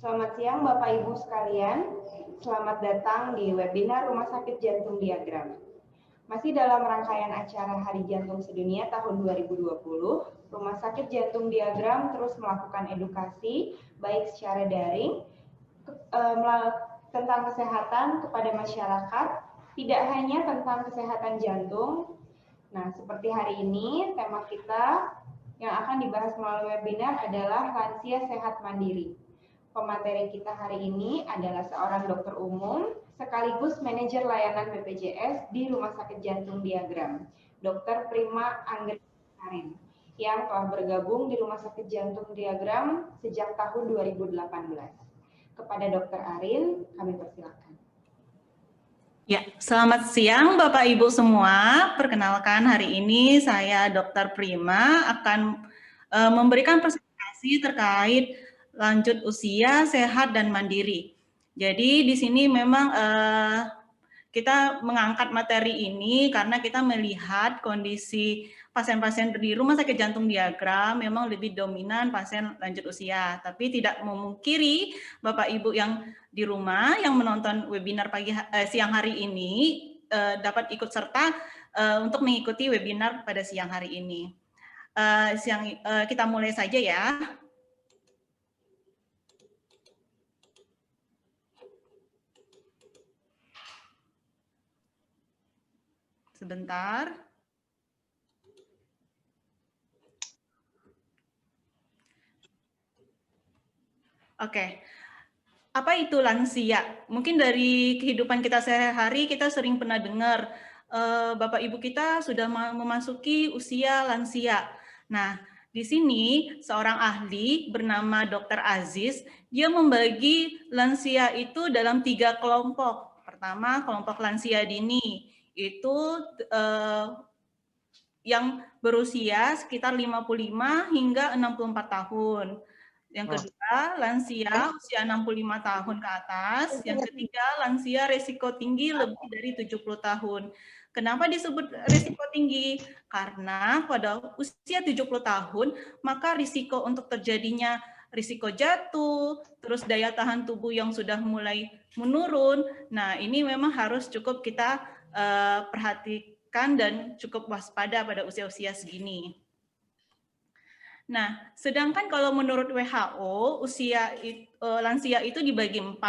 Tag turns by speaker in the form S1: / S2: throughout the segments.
S1: Selamat siang Bapak Ibu sekalian. Selamat datang di webinar Rumah Sakit Jantung Diagram. Masih dalam rangkaian acara Hari Jantung Sedunia tahun 2020, Rumah Sakit Jantung Diagram terus melakukan edukasi baik secara daring tentang kesehatan kepada masyarakat, tidak hanya tentang kesehatan jantung. Nah, seperti hari ini tema kita yang akan dibahas melalui webinar adalah lansia sehat mandiri. Pemateri kita hari ini adalah seorang dokter umum sekaligus manajer layanan BPJS di Rumah Sakit Jantung Diagram, Dr. Prima Anggreni Arin, yang telah bergabung di Rumah Sakit Jantung Diagram sejak tahun 2018. Kepada Dr. Arin, kami persilakan.
S2: Ya, selamat siang Bapak Ibu semua. Perkenalkan hari ini saya Dr. Prima akan memberikan presentasi terkait lanjut usia sehat dan mandiri. Jadi di sini memang kita mengangkat materi ini karena kita melihat kondisi pasien-pasien di Rumah Sakit Jantung Diagram memang lebih dominan pasien lanjut usia. Tapi tidak memungkiri Bapak Ibu yang di rumah yang menonton webinar siang hari ini dapat ikut serta untuk mengikuti webinar pada siang hari ini. Kita mulai saja ya. Sebentar. Oke. Apa itu lansia? Mungkin dari kehidupan kita sehari-hari kita sering pernah dengar Bapak Ibu kita sudah memasuki usia lansia. Nah, di sini seorang ahli bernama Dr. Aziz, dia membagi lansia itu dalam 3 kelompok. Pertama, kelompok lansia dini, itu yang berusia sekitar 55 hingga 64 tahun. Yang kedua, lansia usia 65 tahun ke atas. Yang ketiga, lansia risiko tinggi lebih dari 70 tahun. Kenapa disebut risiko tinggi? Karena pada usia 70 tahun, maka risiko untuk terjadinya risiko jatuh, terus daya tahan tubuh yang sudah mulai menurun. Nah, ini memang harus cukup kita perhatikan dan cukup waspada pada usia-usia segini. Nah, sedangkan kalau menurut WHO, lansia itu dibagi 4.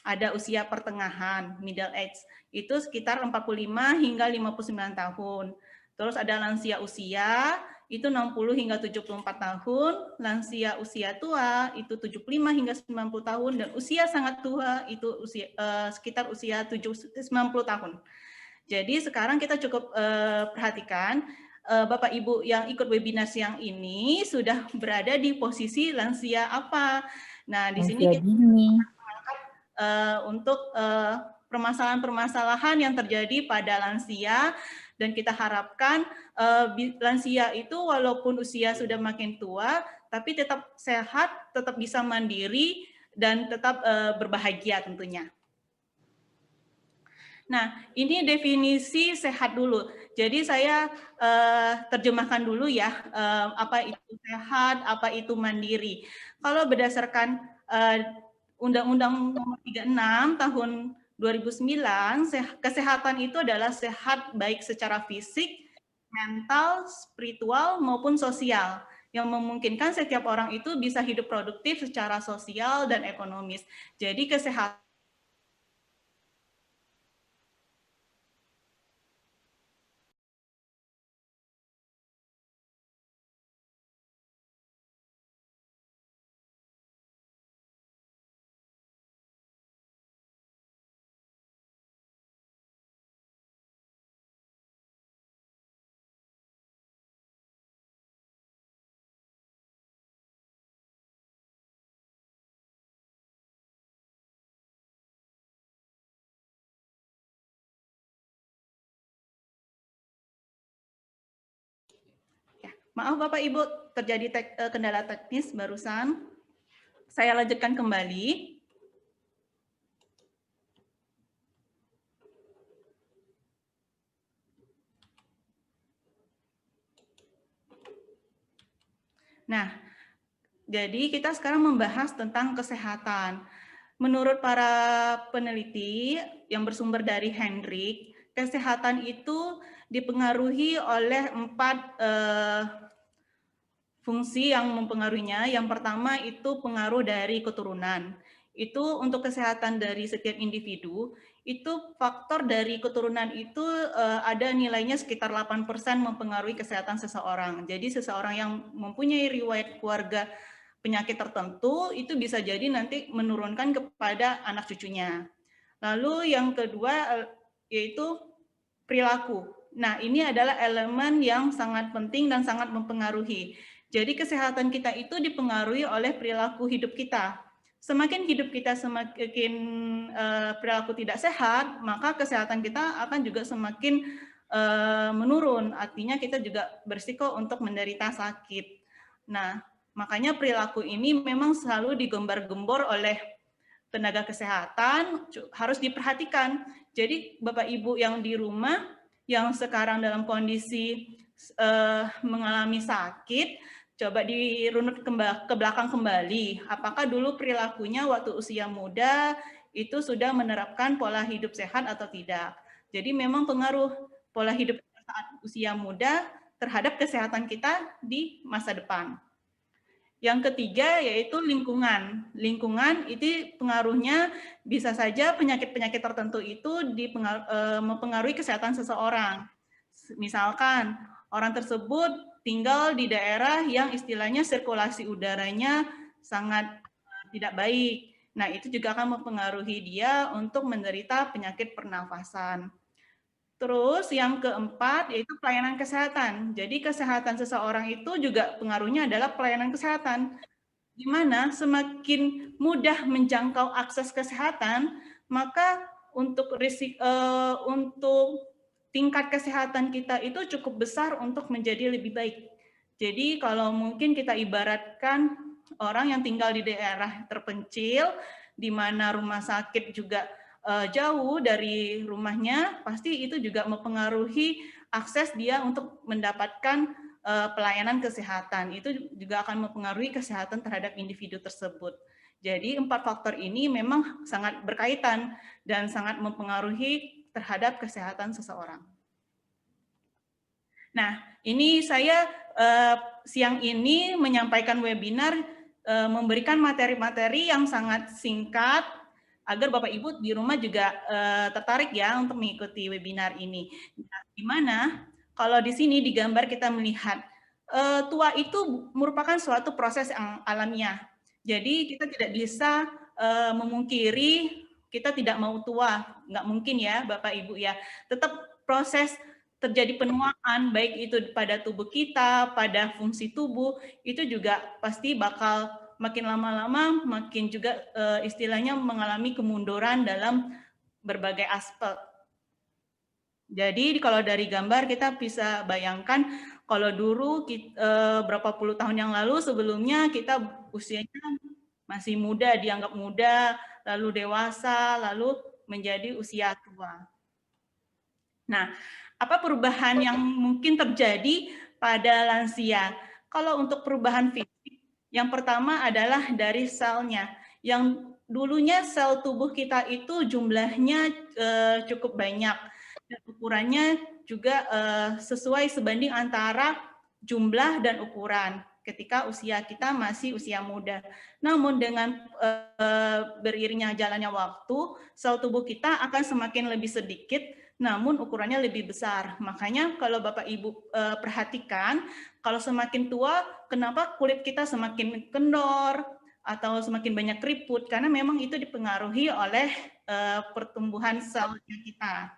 S2: Ada usia pertengahan, middle age, itu sekitar 45 hingga 59 tahun. Terus ada lansia usia, itu 60 hingga 74 tahun. Lansia usia tua, itu 75 hingga 90 tahun. Dan usia sangat tua, itu sekitar usia 90 tahun. Jadi sekarang kita cukup perhatikan, Bapak Ibu yang ikut webinar siang ini sudah berada di posisi lansia apa. Nah, di sini kita mengangkat untuk permasalahan-permasalahan yang terjadi pada lansia, dan kita harapkan lansia itu walaupun usia sudah makin tua, tapi tetap sehat, tetap bisa mandiri, dan tetap berbahagia tentunya. Nah, ini definisi sehat dulu. Jadi saya terjemahkan dulu ya, apa itu sehat, apa itu mandiri. Kalau berdasarkan Undang-Undang Nomor 36 Tahun 2009, kesehatan itu adalah sehat baik secara fisik, mental, spiritual, maupun sosial, yang memungkinkan setiap orang itu bisa hidup produktif secara sosial dan ekonomis. Jadi kesehatan Maaf Bapak Ibu, terjadi kendala teknis barusan. Saya lanjutkan kembali. Nah, Jadi kita sekarang membahas tentang kesehatan. Menurut para peneliti yang bersumber dari Hendrik, kesehatan itu dipengaruhi oleh 4 fungsi yang mempengaruhinya. Yang pertama itu pengaruh dari keturunan. Itu untuk kesehatan dari setiap individu, itu faktor dari keturunan itu ada nilainya sekitar 8% mempengaruhi kesehatan seseorang. Jadi seseorang yang mempunyai riwayat keluarga penyakit tertentu itu bisa jadi nanti menurunkan kepada anak cucunya. Lalu yang kedua yaitu perilaku. Nah, ini adalah elemen yang sangat penting dan sangat mempengaruhi. Jadi kesehatan kita itu dipengaruhi oleh perilaku hidup kita. Semakin hidup kita semakin perilaku tidak sehat, maka kesehatan kita akan juga semakin menurun. Artinya kita juga berisiko untuk menderita sakit. Nah, makanya perilaku ini memang selalu digembar-gembor oleh tenaga kesehatan, harus diperhatikan. Jadi Bapak Ibu yang di rumah, yang sekarang dalam kondisi mengalami sakit, coba dirunut ke belakang kembali. Apakah dulu perilakunya waktu usia muda itu sudah menerapkan pola hidup sehat atau tidak? Jadi memang pengaruh pola hidup saat usia muda terhadap kesehatan kita di masa depan. Yang ketiga yaitu lingkungan. Lingkungan itu pengaruhnya bisa saja penyakit-penyakit tertentu itu mempengaruhi kesehatan seseorang. Misalkan orang tersebut tinggal di daerah yang istilahnya sirkulasi udaranya sangat tidak baik. Nah, itu juga akan mempengaruhi dia untuk menderita penyakit pernafasan. Terus yang keempat yaitu pelayanan kesehatan. Jadi kesehatan seseorang itu juga pengaruhnya adalah pelayanan kesehatan. Di mana semakin mudah menjangkau akses kesehatan, maka untuk tingkat kesehatan kita itu cukup besar untuk menjadi lebih baik. Jadi kalau mungkin kita ibaratkan orang yang tinggal di daerah terpencil, di mana rumah sakit juga jauh dari rumahnya, pasti itu juga mempengaruhi akses dia untuk mendapatkan pelayanan kesehatan. Itu juga akan mempengaruhi kesehatan terhadap individu tersebut. Jadi 4 faktor ini memang sangat berkaitan dan sangat mempengaruhi terhadap kesehatan seseorang. Nah, ini saya siang ini menyampaikan webinar memberikan materi-materi yang sangat singkat agar Bapak Ibu di rumah juga tertarik ya untuk mengikuti webinar ini. Nah, di mana kalau di sini di gambar kita melihat tua itu merupakan suatu proses yang alamiah. Jadi kita tidak bisa memungkiri kita tidak mau tua, nggak mungkin ya Bapak Ibu ya. Tetap proses terjadi penuaan baik itu pada tubuh kita, pada fungsi tubuh, itu juga pasti bakal makin lama-lama makin juga istilahnya mengalami kemunduran dalam berbagai aspek. Jadi kalau dari gambar kita bisa bayangkan kalau dulu berapa puluh tahun yang lalu sebelumnya kita usianya masih muda, dianggap muda, lalu dewasa, lalu menjadi usia tua. Nah, apa perubahan yang mungkin terjadi pada lansia? Kalau untuk perubahan fisik, yang pertama adalah dari selnya. Yang dulunya sel tubuh kita itu jumlahnya cukup banyak. Dan ukurannya juga sesuai sebanding antara jumlah dan ukuran ketika usia kita masih usia muda. Namun dengan beriringnya jalannya waktu, sel tubuh kita akan semakin lebih sedikit, namun ukurannya lebih besar. Makanya kalau Bapak Ibu perhatikan, kalau semakin tua, kenapa kulit kita semakin kendor atau semakin banyak keriput? Karena memang itu dipengaruhi oleh pertumbuhan sel kita.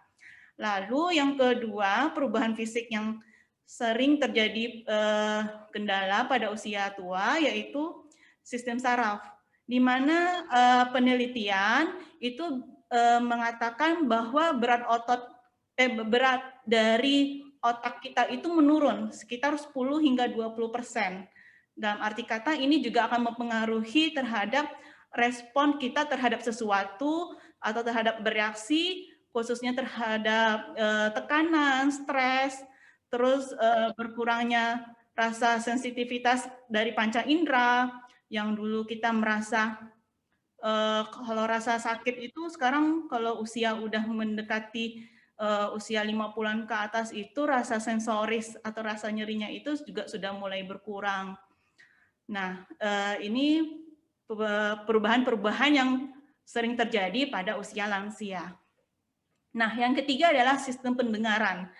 S2: Lalu yang kedua, perubahan fisik yang sering terjadi kendala pada usia tua yaitu sistem saraf, di mana penelitian itu mengatakan bahwa berat dari otak kita itu menurun sekitar 10 hingga 20%. Dalam arti kata ini juga akan mempengaruhi terhadap respon kita terhadap sesuatu atau terhadap bereaksi, khususnya terhadap tekanan, stres, terus berkurangnya rasa sensitivitas dari panca indera, Yang dulu kita merasa kalau rasa sakit itu sekarang kalau usia udah mendekati usia 50-an ke atas itu rasa sensoris atau rasa nyerinya itu juga sudah mulai berkurang. Nah, ini perubahan-perubahan yang sering terjadi pada usia lansia. Nah, yang ketiga adalah sistem pendengaran.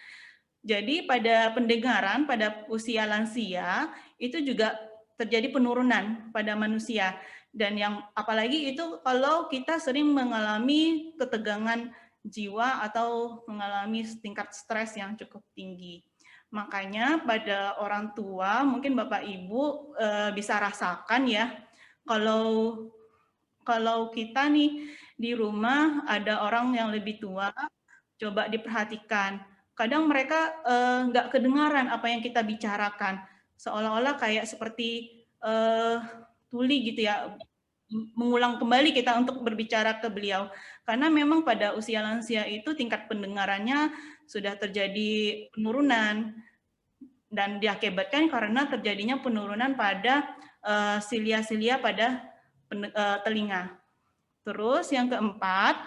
S2: Jadi pada pendengaran pada usia lansia itu juga terjadi penurunan pada manusia, dan yang apalagi itu kalau kita sering mengalami ketegangan jiwa atau mengalami tingkat stres yang cukup tinggi. Makanya pada orang tua mungkin Bapak Ibu bisa rasakan ya, kalau kita nih di rumah ada orang yang lebih tua, coba diperhatikan. Kadang mereka nggak kedengaran apa yang kita bicarakan, seolah-olah kayak seperti tuli gitu ya, mengulang kembali kita untuk berbicara ke beliau. Karena memang pada usia lansia itu tingkat pendengarannya sudah terjadi penurunan, dan diakibatkan karena terjadinya penurunan pada silia-silia pada telinga. Terus yang keempat,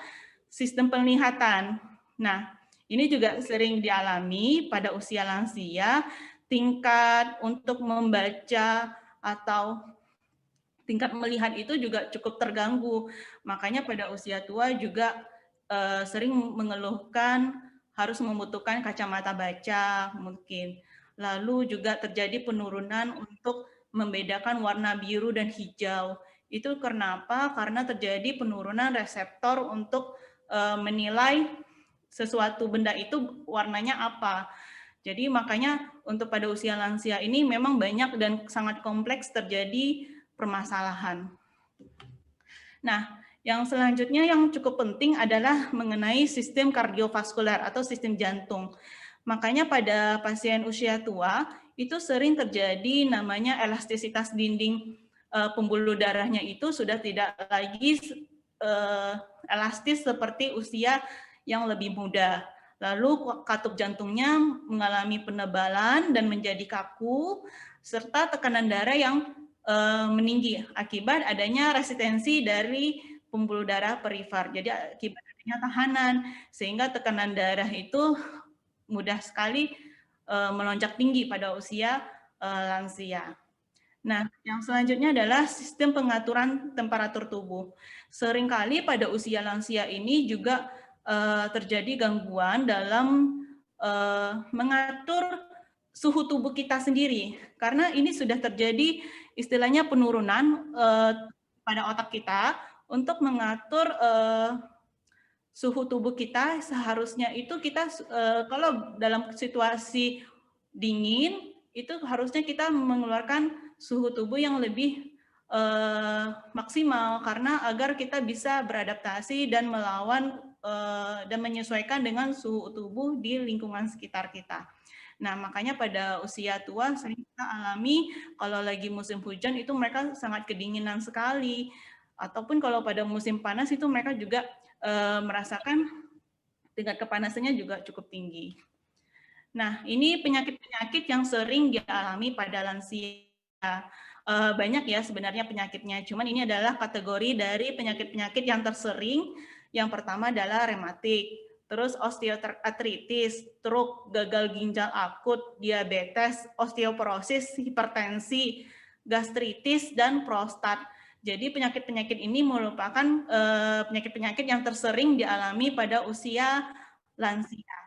S2: sistem penglihatan. Nah, ini juga sering dialami pada usia lansia, tingkat untuk membaca atau tingkat melihat itu juga cukup terganggu. Makanya pada usia tua juga sering mengeluhkan harus membutuhkan kacamata baca mungkin. Lalu juga terjadi penurunan untuk membedakan warna biru dan hijau. Itu kenapa? Karena terjadi penurunan reseptor untuk menilai sesuatu benda itu warnanya apa. Jadi makanya untuk pada usia lansia ini memang banyak dan sangat kompleks terjadi permasalahan. Nah, yang selanjutnya yang cukup penting adalah mengenai sistem kardiovaskular atau sistem jantung. Makanya pada pasien usia tua itu sering terjadi namanya elastisitas dinding pembuluh darahnya itu sudah tidak lagi elastis seperti usia yang lebih muda. Lalu katup jantungnya mengalami penebalan dan menjadi kaku, serta tekanan darah yang meninggi akibat adanya resistensi dari pembuluh darah perifer. Jadi akibat adanya tahanan, sehingga tekanan darah itu mudah sekali melonjak tinggi pada usia lansia. Nah, yang selanjutnya adalah sistem pengaturan temperatur tubuh. Seringkali pada usia lansia ini juga terjadi gangguan dalam mengatur suhu tubuh kita sendiri, karena ini sudah terjadi istilahnya penurunan pada otak kita untuk mengatur suhu tubuh kita. Seharusnya itu kita kalau dalam situasi dingin itu harusnya kita mengeluarkan suhu tubuh yang lebih maksimal, karena agar kita bisa beradaptasi dan melawan dan menyesuaikan dengan suhu tubuh di lingkungan sekitar kita. Nah, makanya pada usia tua sering kita alami kalau lagi musim hujan itu mereka sangat kedinginan sekali. Ataupun kalau pada musim panas itu mereka juga merasakan tingkat kepanasannya juga cukup tinggi. Nah, ini penyakit-penyakit yang sering dialami pada lansia. Banyak ya sebenarnya penyakitnya, cuman ini adalah kategori dari penyakit-penyakit yang tersering. Yang pertama adalah rematik, terus osteoartritis, stroke, gagal ginjal akut, diabetes, osteoporosis, hipertensi, gastritis, dan prostat. Jadi penyakit-penyakit ini merupakan penyakit-penyakit yang tersering dialami pada usia lansia.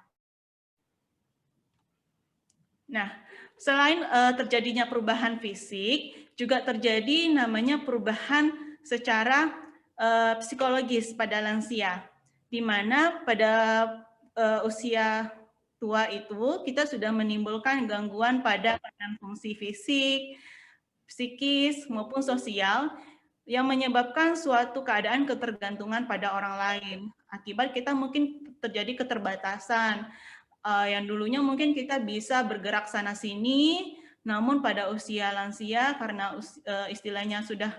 S2: Nah, selain terjadinya perubahan fisik, juga terjadi namanya perubahan secara psikologis pada lansia, di mana pada usia tua itu kita sudah menimbulkan gangguan pada fungsi fisik, psikis, maupun sosial yang menyebabkan suatu keadaan ketergantungan pada orang lain. Akibat kita mungkin terjadi keterbatasan, yang dulunya mungkin kita bisa bergerak sana-sini, namun pada usia lansia karena istilahnya sudah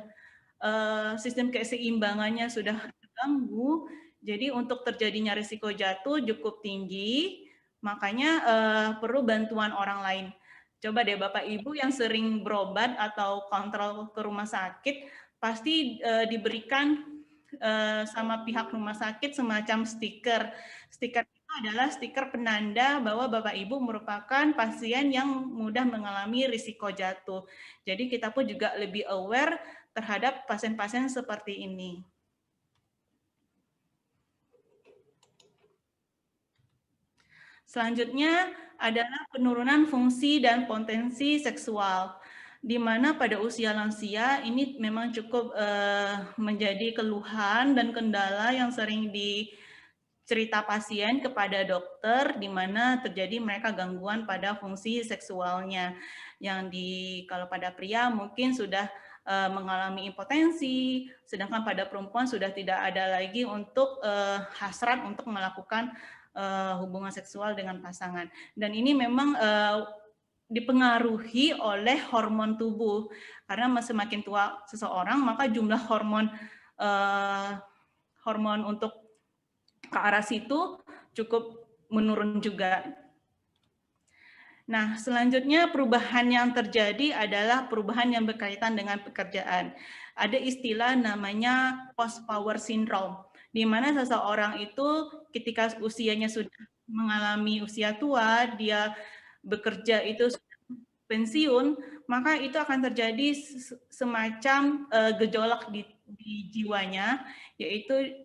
S2: sistem keseimbangannya sudah terganggu, jadi untuk terjadinya risiko jatuh cukup tinggi, makanya perlu bantuan orang lain. Coba deh Bapak Ibu yang sering berobat atau kontrol ke rumah sakit, pasti diberikan sama pihak rumah sakit semacam stiker. Stiker itu adalah stiker penanda bahwa Bapak Ibu merupakan pasien yang mudah mengalami risiko jatuh. Jadi kita pun juga lebih aware terhadap pasien-pasien seperti ini. Selanjutnya adalah penurunan fungsi dan potensi seksual, di mana pada usia lansia ini memang cukup menjadi keluhan dan kendala yang sering dicerita pasien kepada dokter, di mana terjadi mereka gangguan pada fungsi seksualnya. Kalau pada pria mungkin sudah mengalami impotensi, sedangkan pada perempuan sudah tidak ada lagi untuk hasrat untuk melakukan hubungan seksual dengan pasangan. Dan ini memang dipengaruhi oleh hormon tubuh, karena semakin tua seseorang maka jumlah hormon untuk ke arah situ cukup menurun juga. Nah, selanjutnya perubahan yang terjadi adalah perubahan yang berkaitan dengan pekerjaan. Ada istilah namanya post-power syndrome, di mana seseorang itu ketika usianya sudah mengalami usia tua, dia bekerja itu pensiun, maka itu akan terjadi semacam gejolak di jiwanya, yaitu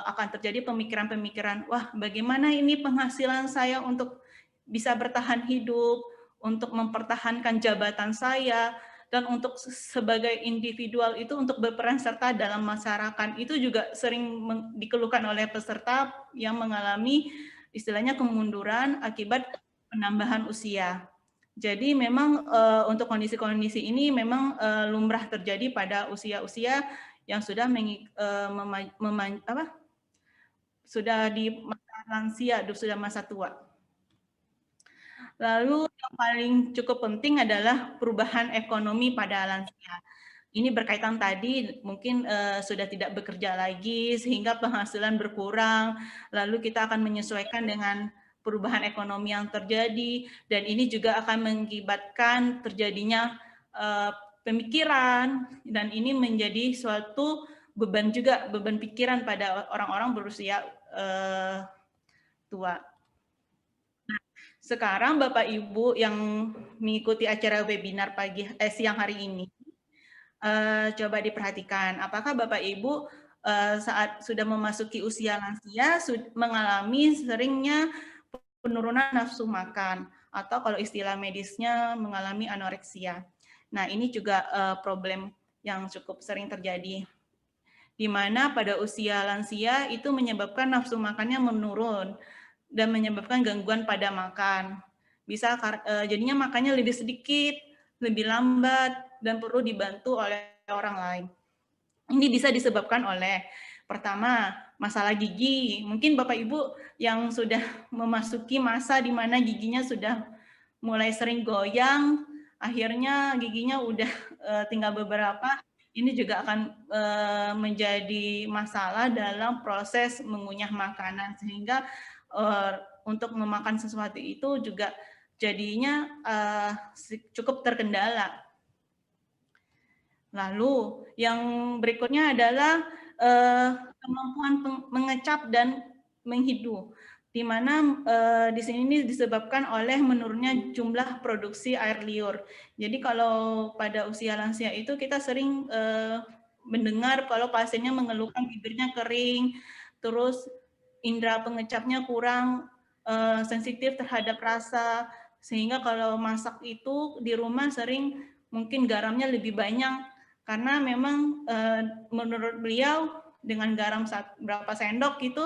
S2: akan terjadi pemikiran-pemikiran, wah bagaimana ini penghasilan saya untuk bisa bertahan hidup, untuk mempertahankan jabatan saya, dan untuk sebagai individual itu untuk berperan serta dalam masyarakat. Itu juga sering dikeluhkan oleh peserta yang mengalami istilahnya kemunduran akibat penambahan usia. Jadi memang untuk kondisi-kondisi ini memang lumrah terjadi pada usia-usia yang sudah sudah di masa lansia, sudah masa tua. Lalu yang paling cukup penting adalah perubahan ekonomi pada lansia. Ini berkaitan tadi, mungkin sudah tidak bekerja lagi sehingga penghasilan berkurang, lalu kita akan menyesuaikan dengan perubahan ekonomi yang terjadi, dan ini juga akan mengakibatkan terjadinya pemikiran, dan ini menjadi suatu beban juga, beban pikiran pada orang-orang berusia tua. Sekarang Bapak Ibu yang mengikuti acara webinar siang hari ini, coba diperhatikan, apakah Bapak Ibu saat sudah memasuki usia lansia mengalami seringnya penurunan nafsu makan, atau kalau istilah medisnya mengalami anoreksia. Nah, ini juga problem yang cukup sering terjadi, di mana pada usia lansia itu menyebabkan nafsu makannya menurun dan menyebabkan gangguan pada makan. Bisa jadinya makannya lebih sedikit, lebih lambat, dan perlu dibantu oleh orang lain. Ini bisa disebabkan oleh, pertama, masalah gigi. Mungkin Bapak Ibu yang sudah memasuki masa di mana giginya sudah mulai sering goyang, akhirnya giginya udah tinggal beberapa, ini juga akan menjadi masalah dalam proses mengunyah makanan, sehingga untuk memakan sesuatu itu juga jadinya cukup terkendala. Lalu yang berikutnya adalah kemampuan mengecap dan menghidu, di mana di sini disebabkan oleh menurunnya jumlah produksi air liur. Jadi kalau pada usia lansia itu kita sering mendengar kalau pasiennya mengeluhkan bibirnya kering, terus indera pengecapnya kurang sensitif terhadap rasa, sehingga kalau masak itu di rumah sering mungkin garamnya lebih banyak, karena memang menurut beliau dengan garam berapa sendok itu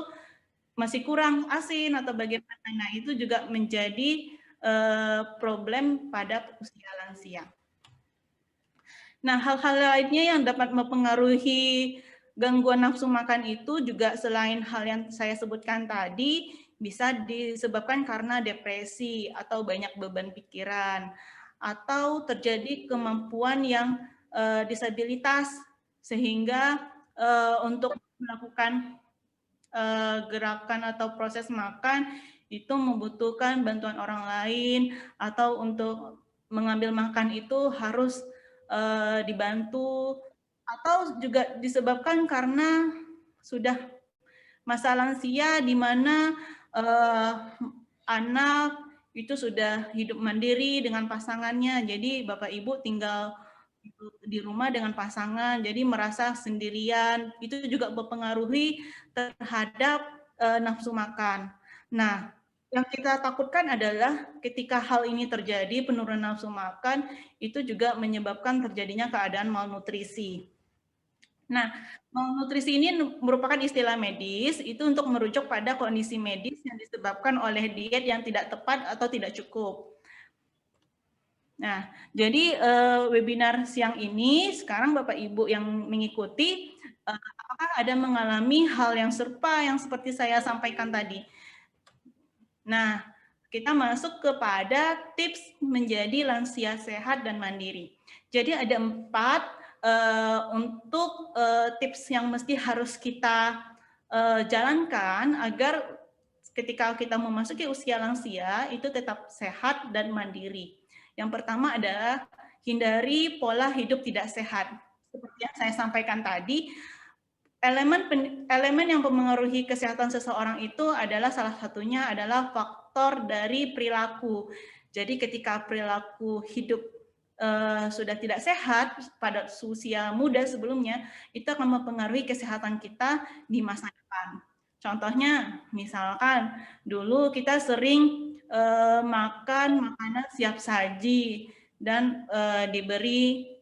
S2: masih kurang asin atau bagaimana. Nah, itu juga menjadi problem pada usia lansia. Nah, hal-hal lainnya yang dapat mempengaruhi gangguan nafsu makan itu juga selain hal yang saya sebutkan tadi, bisa disebabkan karena depresi atau banyak beban pikiran, atau terjadi kemampuan yang disabilitas, sehingga untuk melakukan gerakan atau proses makan itu membutuhkan bantuan orang lain, atau untuk mengambil makan itu harus dibantu, atau juga disebabkan karena sudah masa lansia di mana anak itu sudah hidup mandiri dengan pasangannya, jadi Bapak Ibu tinggal di rumah dengan pasangan, jadi merasa sendirian, itu juga mempengaruhi terhadap nafsu makan. Nah, yang kita takutkan adalah ketika hal ini terjadi, penurunan nafsu makan, itu juga menyebabkan terjadinya keadaan malnutrisi. Nah, malnutrisi ini merupakan istilah medis, itu untuk merujuk pada kondisi medis yang disebabkan oleh diet yang tidak tepat atau tidak cukup. Nah, jadi webinar siang ini, sekarang Bapak Ibu yang mengikuti, apakah ada mengalami hal yang serupa yang seperti saya sampaikan tadi? Nah, kita masuk kepada tips menjadi lansia sehat dan mandiri. Jadi ada 4 untuk tips yang mesti harus kita jalankan agar ketika kita memasuki usia lansia itu tetap sehat dan mandiri. Yang pertama adalah hindari pola hidup tidak sehat. Seperti yang saya sampaikan tadi, elemen yang mempengaruhi kesehatan seseorang itu adalah salah satunya adalah faktor dari perilaku. Jadi ketika perilaku hidup sudah tidak sehat pada usia muda sebelumnya, itu akan mempengaruhi kesehatan kita di masa depan. Contohnya, misalkan dulu kita sering makan makanan siap saji dan diberi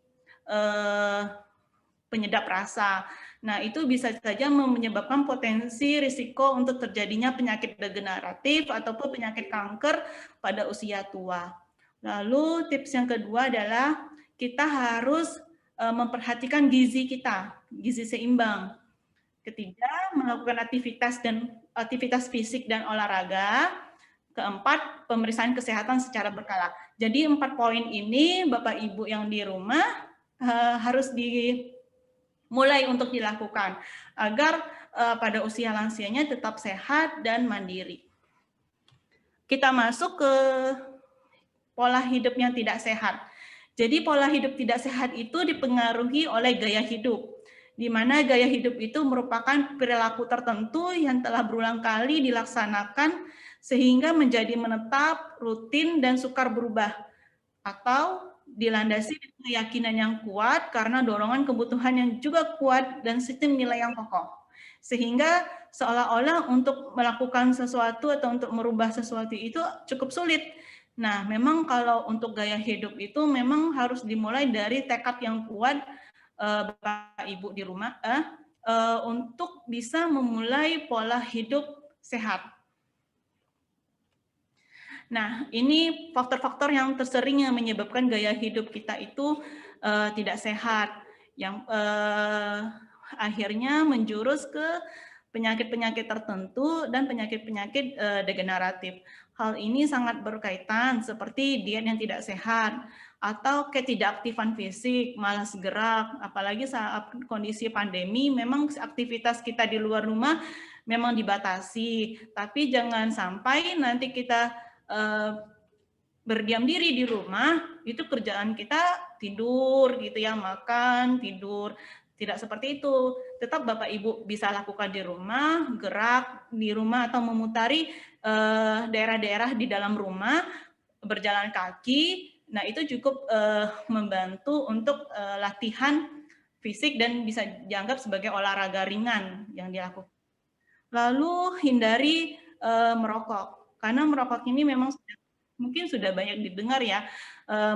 S2: penyedap rasa. Nah, itu bisa saja menyebabkan potensi risiko untuk terjadinya penyakit degeneratif ataupun penyakit kanker pada usia tua. Lalu tips yang kedua adalah kita harus memperhatikan gizi kita, gizi seimbang. Ketiga, melakukan aktivitas fisik dan olahraga. Keempat, pemeriksaan kesehatan secara berkala. Jadi 4 poin ini Bapak Ibu yang di rumah harus mulai untuk dilakukan agar pada usia lansianya tetap sehat dan mandiri. Kita masuk ke pola hidup yang tidak sehat. Jadi pola hidup tidak sehat itu dipengaruhi oleh gaya hidup, di mana gaya hidup itu merupakan perilaku tertentu yang telah berulang kali dilaksanakan sehingga menjadi menetap, rutin, dan sukar berubah, atau dilandasi keyakinan yang kuat karena dorongan kebutuhan yang juga kuat dan sistem nilai yang kokoh. Sehingga seolah-olah untuk melakukan sesuatu atau untuk merubah sesuatu itu cukup sulit. Nah, memang kalau untuk gaya hidup itu memang harus dimulai dari tekad yang kuat Bapak Ibu di rumah untuk bisa memulai pola hidup sehat. Nah, ini faktor-faktor yang tersering yang menyebabkan gaya hidup kita itu tidak sehat, yang akhirnya menjurus ke penyakit-penyakit tertentu dan penyakit-penyakit degeneratif. Hal ini sangat berkaitan seperti diet yang tidak sehat atau ketidakaktifan fisik, malas gerak, apalagi saat kondisi pandemi memang aktivitas kita di luar rumah memang dibatasi, tapi jangan sampai nanti kita berdiam diri di rumah, itu kerjaan kita tidur gitu ya, makan, tidur. Tidak seperti itu. Tetap Bapak Ibu bisa lakukan di rumah, gerak di rumah atau memutari daerah-daerah di dalam rumah, berjalan kaki. Nah, itu cukup membantu untuk latihan fisik dan bisa dianggap sebagai olahraga ringan yang dilakukan. Lalu hindari merokok. Karena merokok ini memang mungkin sudah banyak didengar ya,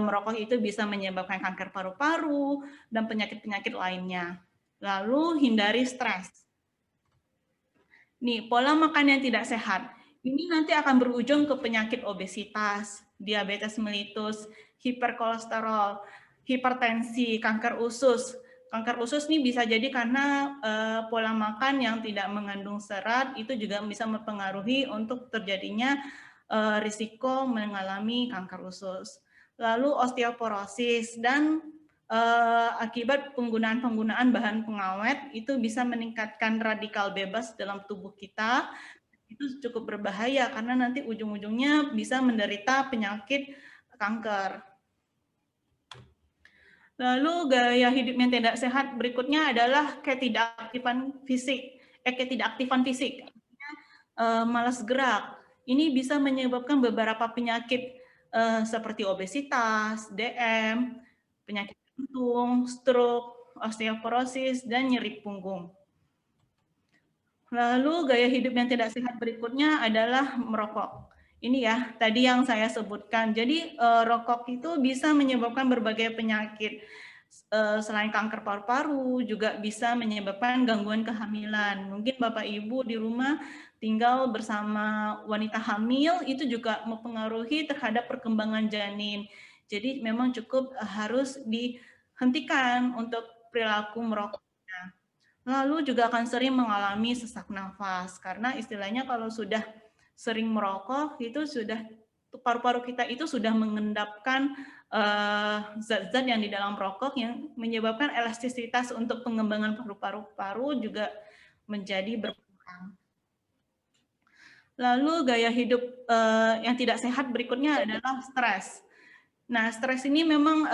S2: merokok itu bisa menyebabkan kanker paru-paru dan penyakit-penyakit lainnya. Lalu hindari stres. Nih, pola makan yang tidak sehat. Ini nanti akan berujung ke penyakit obesitas, diabetes mellitus, hiperkolesterol, hipertensi, kanker usus. Kanker usus ini bisa jadi karena pola makan yang tidak mengandung serat, itu juga bisa mempengaruhi untuk terjadinya risiko mengalami kanker usus. Lalu osteoporosis dan akibat penggunaan bahan pengawet itu bisa meningkatkan radikal bebas dalam tubuh kita. Itu cukup berbahaya karena nanti ujung-ujungnya bisa menderita penyakit kanker. Lalu gaya hidup yang tidak sehat berikutnya adalah ketidakaktifan fisik. Malas gerak. Ini bisa menyebabkan beberapa penyakit seperti obesitas, DM, penyakit jantung, stroke, osteoporosis, dan nyeri punggung. Lalu gaya hidup yang tidak sehat berikutnya adalah merokok. Ini ya, tadi yang saya sebutkan. Jadi rokok itu bisa menyebabkan berbagai penyakit. Selain kanker paru-paru, juga bisa menyebabkan gangguan kehamilan. Mungkin Bapak Ibu di rumah tinggal bersama wanita hamil, itu juga mempengaruhi terhadap perkembangan janin. Jadi memang cukup harus dihentikan untuk perilaku merokok. Lalu juga akan sering mengalami sesak nafas, karena istilahnya kalau sudah sering merokok, itu sudah paru-paru kita itu sudah mengendapkan zat-zat yang di dalam rokok yang menyebabkan elastisitas untuk pengembangan paru-paru juga menjadi berkurang. Lalu gaya hidup yang tidak sehat berikutnya adalah stres. Nah, stres ini memang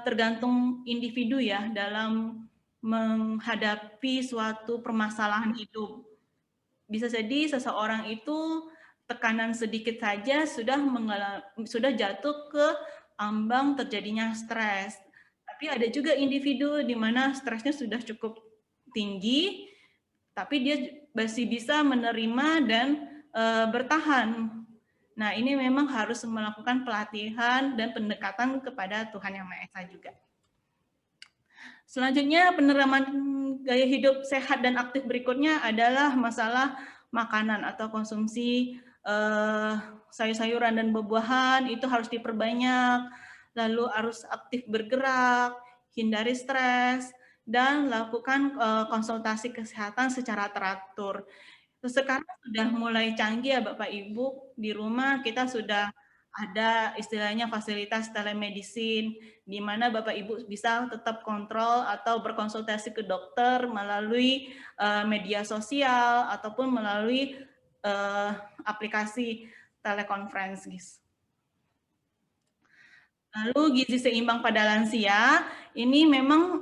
S2: tergantung individu ya dalam menghadapi suatu permasalahan hidup. Bisa jadi seseorang itu tekanan sedikit saja sudah jatuh ke ambang terjadinya stres. Tapi ada juga individu di mana stresnya sudah cukup tinggi, tapi dia masih bisa menerima dan bertahan. Nah, ini memang harus melakukan pelatihan dan pendekatan kepada Tuhan Yang Maha Esa juga. Selanjutnya, penerapan gaya hidup sehat dan aktif berikutnya adalah masalah makanan atau konsumsi sayur-sayuran dan buah-buahan itu harus diperbanyak, lalu harus aktif bergerak, hindari stres, dan lakukan konsultasi kesehatan secara teratur. Sekarang sudah mulai canggih ya Bapak Ibu, di rumah kita sudah ada istilahnya fasilitas telemedicine, di mana Bapak Ibu bisa tetap kontrol atau berkonsultasi ke dokter melalui media sosial ataupun melalui aplikasi telekonferensi. Lalu gizi seimbang pada lansia, ini memang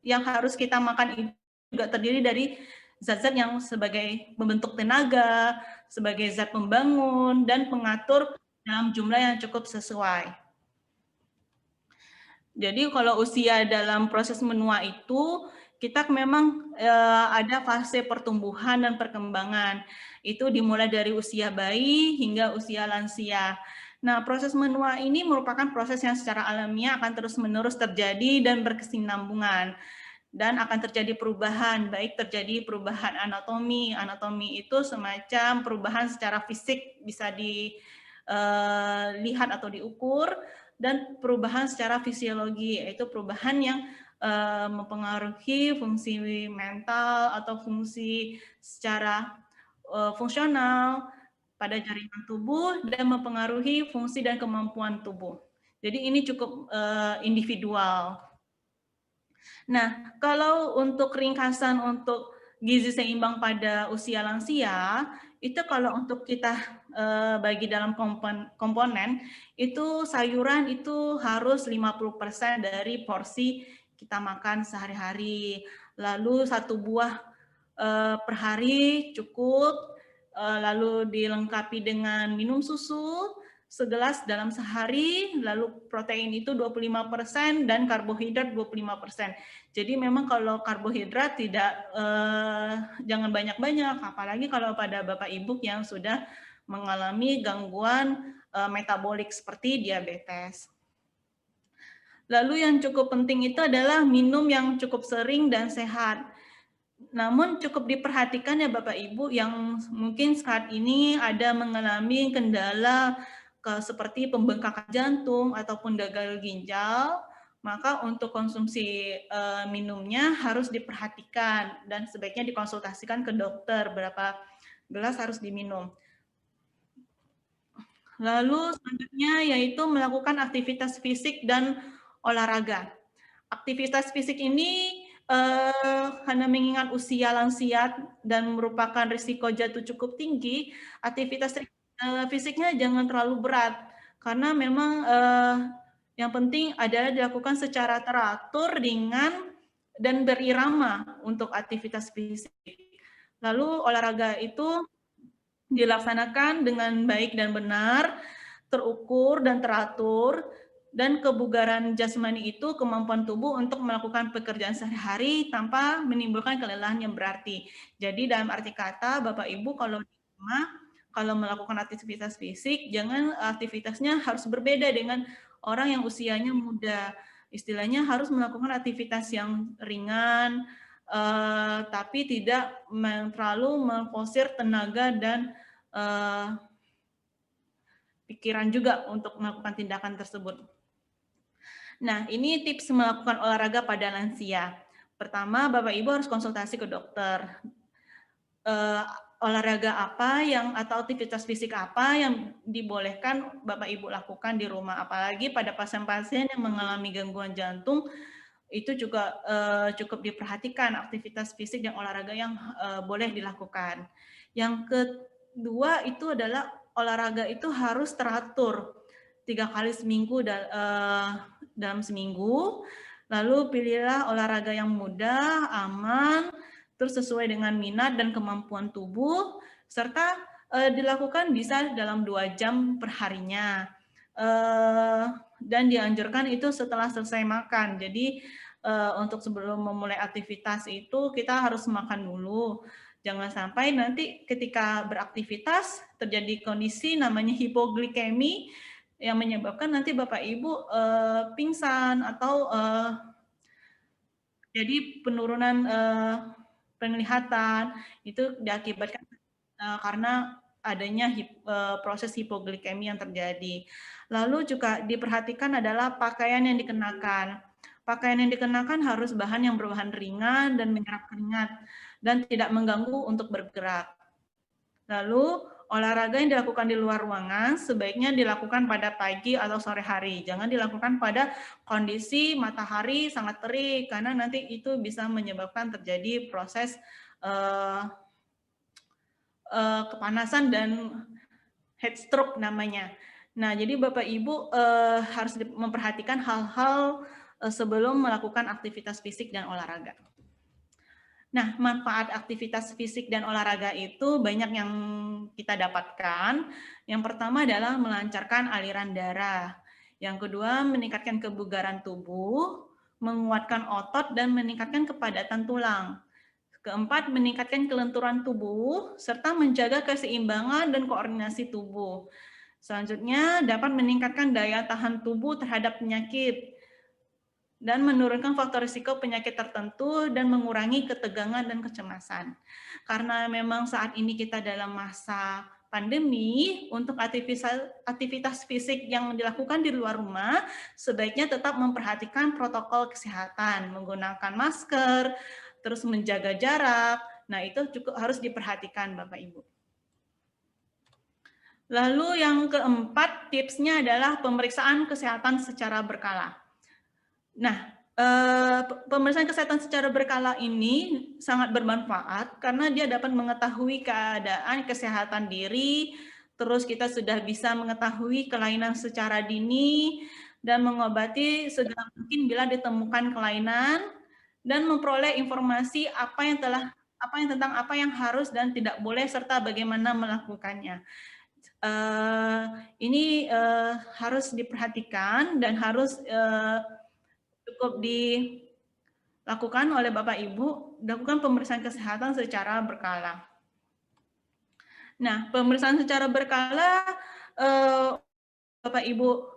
S2: yang harus kita makan itu juga terdiri dari zat-zat yang sebagai membentuk tenaga, sebagai zat pembangun, dan pengatur dalam jumlah yang cukup sesuai. Jadi kalau usia dalam proses menua itu, kita memang ada fase pertumbuhan dan perkembangan. Itu dimulai dari usia bayi hingga usia lansia. Nah, proses menua ini merupakan proses yang secara alamiah akan terus-menerus terjadi dan berkesinambungan. Dan akan terjadi perubahan, baik terjadi perubahan anatomi. Anatomi itu semacam perubahan secara fisik bisa dilihat atau diukur, dan perubahan secara fisiologi, yaitu perubahan yang mempengaruhi fungsi mental atau fungsi secara fungsional pada jaringan tubuh dan mempengaruhi fungsi dan kemampuan tubuh. Jadi ini cukup individual. Nah, kalau untuk ringkasan untuk gizi seimbang pada usia lansia, itu kalau untuk kita bagi dalam komponen, itu sayuran itu harus 50% dari porsi kita makan sehari-hari. Lalu 1 buah per hari cukup, lalu dilengkapi dengan minum susu segelas dalam sehari, lalu protein itu 25% dan karbohidrat 25%. Jadi memang kalau karbohidrat jangan banyak-banyak, apalagi kalau pada Bapak Ibu yang sudah mengalami gangguan metabolik seperti diabetes. Lalu yang cukup penting itu adalah minum yang cukup sering dan sehat. Namun cukup diperhatikan ya Bapak Ibu yang mungkin saat ini ada mengalami kendala seperti pembengkakan jantung ataupun gagal ginjal, maka untuk konsumsi minumnya harus diperhatikan dan sebaiknya dikonsultasikan ke dokter berapa gelas harus diminum. Lalu selanjutnya yaitu melakukan aktivitas fisik dan olahraga. Aktivitas fisik ini karena mengingat usia lansia dan merupakan risiko jatuh cukup tinggi, aktivitas fisiknya jangan terlalu berat, karena memang Yang penting adalah dilakukan secara teratur, ringan, dan berirama untuk aktivitas fisik. Lalu olahraga itu dilaksanakan dengan baik dan benar, terukur dan teratur, dan kebugaran jasmani itu kemampuan tubuh untuk melakukan pekerjaan sehari-hari tanpa menimbulkan kelelahan yang berarti. Jadi dalam arti kata, Bapak Ibu kalau di rumah, kalau melakukan aktivitas fisik, jangan aktivitasnya harus berbeda dengan orang yang usianya muda. Istilahnya harus melakukan aktivitas yang ringan, tapi tidak terlalu memforsir tenaga dan pikiran juga untuk melakukan tindakan tersebut. Nah, ini tips melakukan olahraga pada lansia. Pertama, Bapak Ibu harus konsultasi ke dokter. Olahraga apa atau aktivitas fisik apa yang dibolehkan Bapak Ibu lakukan di rumah, apalagi pada pasien-pasien yang mengalami gangguan jantung, itu juga cukup diperhatikan aktivitas fisik dan olahraga yang boleh dilakukan. Yang kedua itu adalah olahraga itu harus teratur 3 kali seminggu dalam seminggu. Lalu pilihlah olahraga yang mudah, aman, terus sesuai dengan minat dan kemampuan tubuh, serta dilakukan bisa dalam 2 jam per harinya. Dan dianjurkan itu setelah selesai makan. Jadi untuk sebelum memulai aktivitas itu kita harus makan dulu. Jangan sampai nanti ketika beraktivitas terjadi kondisi namanya hipoglikemi yang menyebabkan nanti Bapak Ibu pingsan atau jadi penurunan penglihatan, itu diakibatkan karena adanya proses hipoglikemi yang terjadi. Lalu juga diperhatikan adalah pakaian yang dikenakan. Pakaian yang dikenakan harus bahan yang berbahan ringan dan menyerap keringat dan tidak mengganggu untuk bergerak. Lalu olahraga yang dilakukan di luar ruangan sebaiknya dilakukan pada pagi atau sore hari. Jangan dilakukan pada kondisi matahari sangat terik karena nanti itu bisa menyebabkan terjadi proses kepanasan dan heat stroke namanya. Nah, jadi Bapak Ibu harus memperhatikan hal-hal sebelum melakukan aktivitas fisik dan olahraga. Nah, manfaat aktivitas fisik dan olahraga itu banyak yang kita dapatkan. Yang pertama adalah melancarkan aliran darah. Yang kedua, meningkatkan kebugaran tubuh, menguatkan otot, dan meningkatkan kepadatan tulang. Keempat, meningkatkan kelenturan tubuh, serta menjaga keseimbangan dan koordinasi tubuh. Selanjutnya, dapat meningkatkan daya tahan tubuh terhadap penyakit, dan menurunkan faktor risiko penyakit tertentu dan mengurangi ketegangan dan kecemasan. Karena memang saat ini kita dalam masa pandemi, untuk aktivitas fisik yang dilakukan di luar rumah, sebaiknya tetap memperhatikan protokol kesehatan, menggunakan masker, terus menjaga jarak. Nah, itu juga harus diperhatikan Bapak Ibu. Lalu yang keempat tipsnya adalah pemeriksaan kesehatan secara berkala. Nah, pemeriksaan kesehatan secara berkala ini sangat bermanfaat karena dia dapat mengetahui keadaan kesehatan diri, terus kita sudah bisa mengetahui kelainan secara dini dan mengobati segera mungkin bila ditemukan kelainan dan memperoleh informasi tentang apa yang harus dan tidak boleh serta bagaimana melakukannya. Ini harus diperhatikan dan harus cukup dilakukan oleh Bapak Ibu, lakukan pemeriksaan kesehatan secara berkala. Nah, pemeriksaan secara berkala Bapak Ibu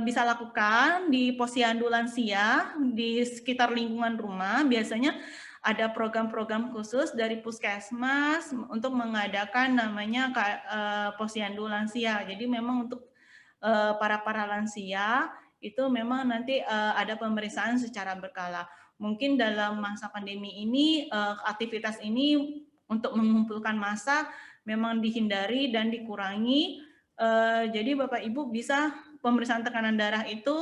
S2: bisa lakukan di posyandu lansia di sekitar lingkungan rumah. Biasanya ada program-program khusus dari Puskesmas untuk mengadakan namanya posyandu lansia. Jadi memang untuk para lansia itu memang nanti ada pemeriksaan secara berkala. Mungkin dalam masa pandemi ini aktivitas ini untuk mengumpulkan massa memang dihindari dan dikurangi. Jadi Bapak Ibu bisa pemeriksaan tekanan darah itu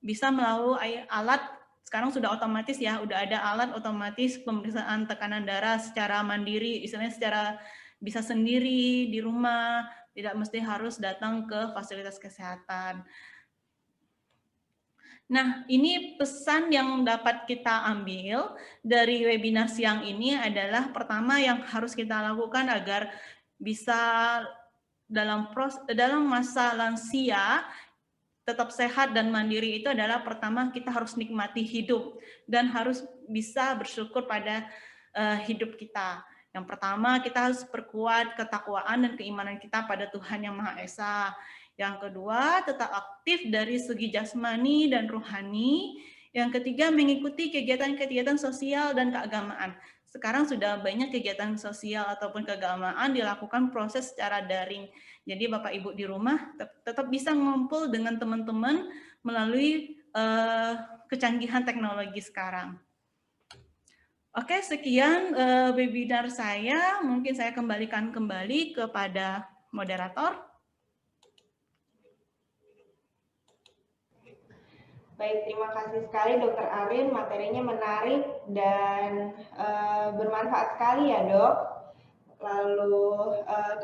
S2: bisa melalui alat, sekarang sudah otomatis ya, udah ada alat otomatis pemeriksaan tekanan darah secara mandiri, istilahnya secara bisa sendiri di rumah, tidak mesti harus datang ke fasilitas kesehatan. Nah, ini pesan yang dapat kita ambil dari webinar siang ini adalah pertama yang harus kita lakukan agar bisa dalam masa lansia tetap sehat dan mandiri itu adalah pertama kita harus nikmati hidup dan harus bisa bersyukur pada hidup kita. Yang pertama kita harus perkuat ketakwaan dan keimanan kita pada Tuhan Yang Maha Esa. Yang kedua, tetap aktif dari segi jasmani dan rohani. Yang ketiga, mengikuti kegiatan-kegiatan sosial dan keagamaan. Sekarang sudah banyak kegiatan sosial ataupun keagamaan dilakukan proses secara daring. Jadi Bapak Ibu di rumah tetap bisa ngumpul dengan teman-teman melalui kecanggihan teknologi sekarang. Oke, sekian webinar saya. Mungkin saya kembalikan kembali kepada moderator.
S1: Baik, terima kasih sekali Dr. Arin, materinya menarik dan bermanfaat sekali ya Dok. Lalu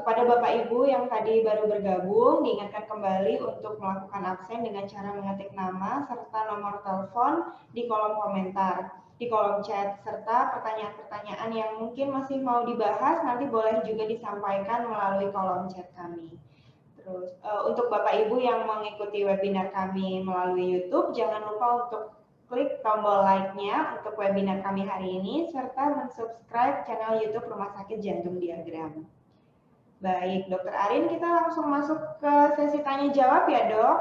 S1: kepada Bapak Ibu yang tadi baru bergabung, diingatkan kembali untuk melakukan absen dengan cara mengetik nama serta nomor telepon di kolom komentar, di kolom chat, serta pertanyaan-pertanyaan yang mungkin masih mau dibahas nanti boleh juga disampaikan melalui kolom chat kami. Terus untuk Bapak Ibu yang mengikuti webinar kami melalui YouTube, jangan lupa untuk klik tombol like-nya untuk webinar kami hari ini, serta mensubscribe channel YouTube Rumah Sakit Jantung Diagram. Baik, Dr. Arin, kita langsung masuk ke sesi tanya-jawab ya, Dok?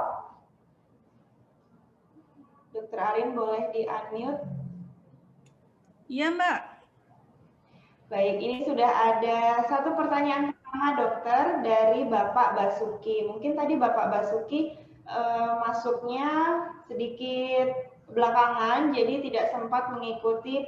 S1: Dr. Arin boleh di-unmute?
S2: Iya, Mbak.
S1: Baik, ini sudah ada satu pertanyaan pertama, Dokter, dari Bapak Basuki. Mungkin tadi Bapak Basuki masuknya sedikit belakangan, jadi tidak sempat mengikuti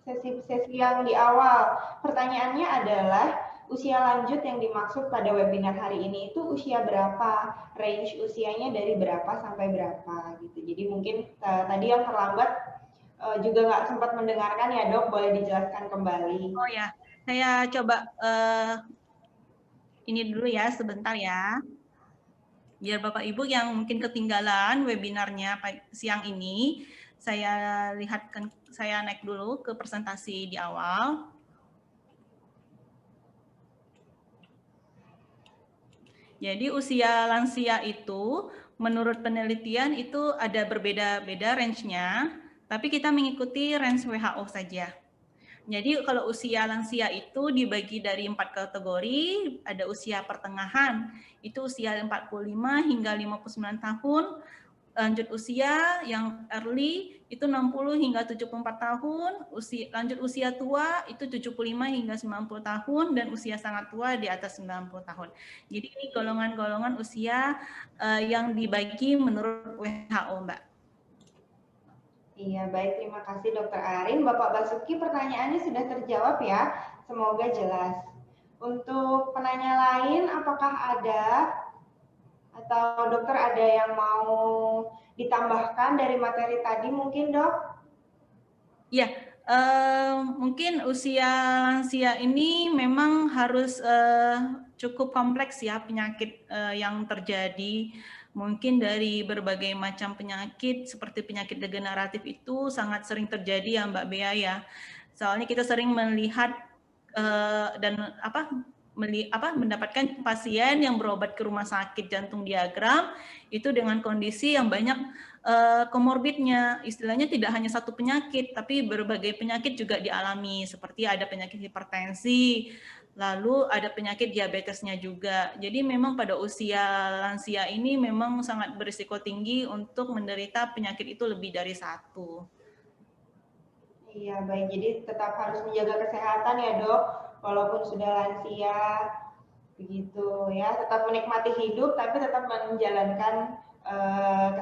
S1: sesi-sesi yang di awal. Pertanyaannya adalah, usia lanjut yang dimaksud pada webinar hari ini itu usia berapa? Range usianya dari berapa sampai berapa? Gitu. Jadi mungkin tadi yang terlambat juga nggak sempat mendengarkan ya Dok, boleh dijelaskan kembali.
S2: Oh ya, saya coba ini dulu ya, sebentar ya. Biar Bapak Ibu yang mungkin ketinggalan webinarnya siang ini, saya lihatkan, saya naik dulu ke presentasi di awal. Jadi usia lansia itu menurut penelitian itu ada berbeda-beda range-nya, tapi kita mengikuti range WHO saja. Jadi kalau usia lansia itu dibagi dari 4 kategori, ada usia pertengahan, itu usia 45 hingga 59 tahun, lanjut usia yang early itu 60 hingga 74 tahun, lanjut usia tua itu 75 hingga 90 tahun, dan usia sangat tua di atas 90 tahun. Jadi ini golongan-golongan usia yang dibagi menurut WHO, Mbak.
S1: Iya, baik. Terima kasih Dokter Arin. Bapak Basuki, pertanyaannya sudah terjawab ya. Semoga jelas. Untuk penanya lain, apakah ada atau dokter ada yang mau ditambahkan dari materi tadi mungkin, Dok?
S2: Ya, mungkin usia lansia ini memang harus cukup kompleks ya penyakit yang terjadi. Mungkin dari berbagai macam penyakit seperti penyakit degeneratif itu sangat sering terjadi ya Mbak Bea ya. Soalnya kita sering melihat dan mendapatkan pasien yang berobat ke rumah sakit jantung diagram itu dengan kondisi yang banyak komorbidnya, istilahnya tidak hanya satu penyakit, tapi berbagai penyakit juga dialami, seperti ada penyakit hipertensi, lalu ada penyakit diabetesnya juga. Jadi memang pada usia lansia ini memang sangat berisiko tinggi untuk menderita penyakit itu lebih dari satu.
S1: Iya, baik. Jadi tetap harus menjaga kesehatan ya, Dok, walaupun sudah lansia, begitu ya. Tetap menikmati hidup, tapi tetap menjalankan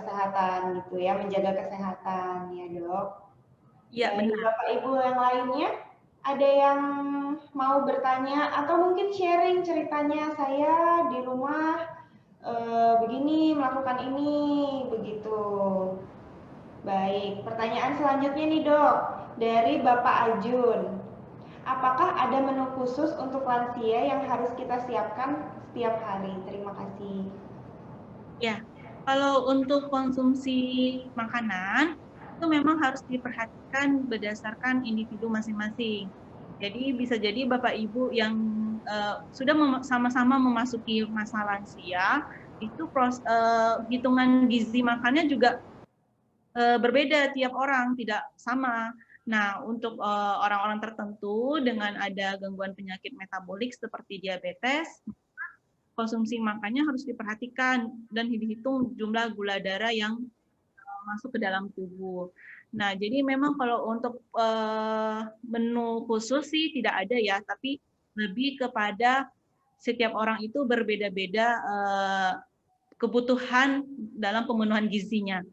S1: kesehatan gitu ya, menjaga kesehatan ya, Dok.
S2: Iya, benar.
S1: Bapak Ibu yang lainnya, ada yang mau bertanya atau mungkin sharing ceritanya, saya di rumah begini, melakukan ini, begitu. Baik, pertanyaan selanjutnya nih Dok, dari Bapak Ajun. Apakah ada menu khusus untuk lansia yang harus kita siapkan setiap hari? Terima kasih.
S2: Ya, Kalau untuk konsumsi makanan, itu memang harus diperhatikan berdasarkan individu masing-masing. Jadi bisa jadi Bapak Ibu yang sudah sama-sama memasuki masa lansia, itu hitungan gizi makannya juga berbeda tiap orang, tidak sama. Nah, untuk orang-orang tertentu dengan ada gangguan penyakit metabolik seperti diabetes, konsumsi makannya harus diperhatikan dan dihitung jumlah gula darah yang masuk ke dalam tubuh. Nah, jadi memang kalau untuk menu khusus sih tidak ada ya, tapi lebih kepada setiap orang itu berbeda-beda kebutuhan dalam pemenuhan gizinya.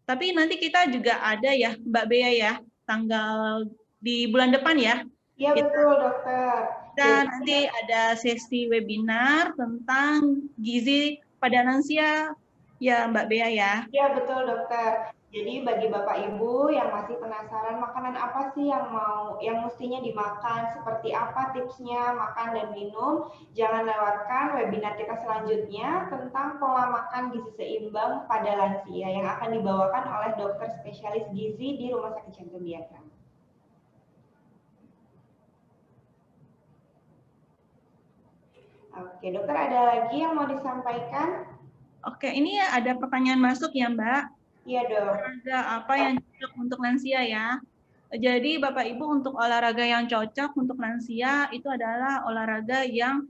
S2: Tapi nanti kita juga ada ya, Mbak Bea ya, tanggal di bulan depan ya.
S1: Iya betul dokter.
S2: Dan nanti ada sesi webinar tentang gizi pada lansia ya Mbak Bea ya.
S1: Iya betul dokter. Jadi bagi Bapak Ibu yang masih penasaran makanan apa sih yang mestinya dimakan, seperti apa tipsnya makan dan minum, jangan lewatkan webinar kita selanjutnya tentang pola makan gizi seimbang pada lansia yang akan dibawakan oleh dokter spesialis gizi di Rumah Sakit Jantung Diagram. Oke, dokter ada lagi yang mau disampaikan?
S2: Oke, ini ada pertanyaan masuk ya Mbak.
S1: Iya dok.
S2: Olahraga apa yang cocok untuk lansia ya? Jadi Bapak Ibu untuk olahraga yang cocok untuk lansia itu adalah olahraga yang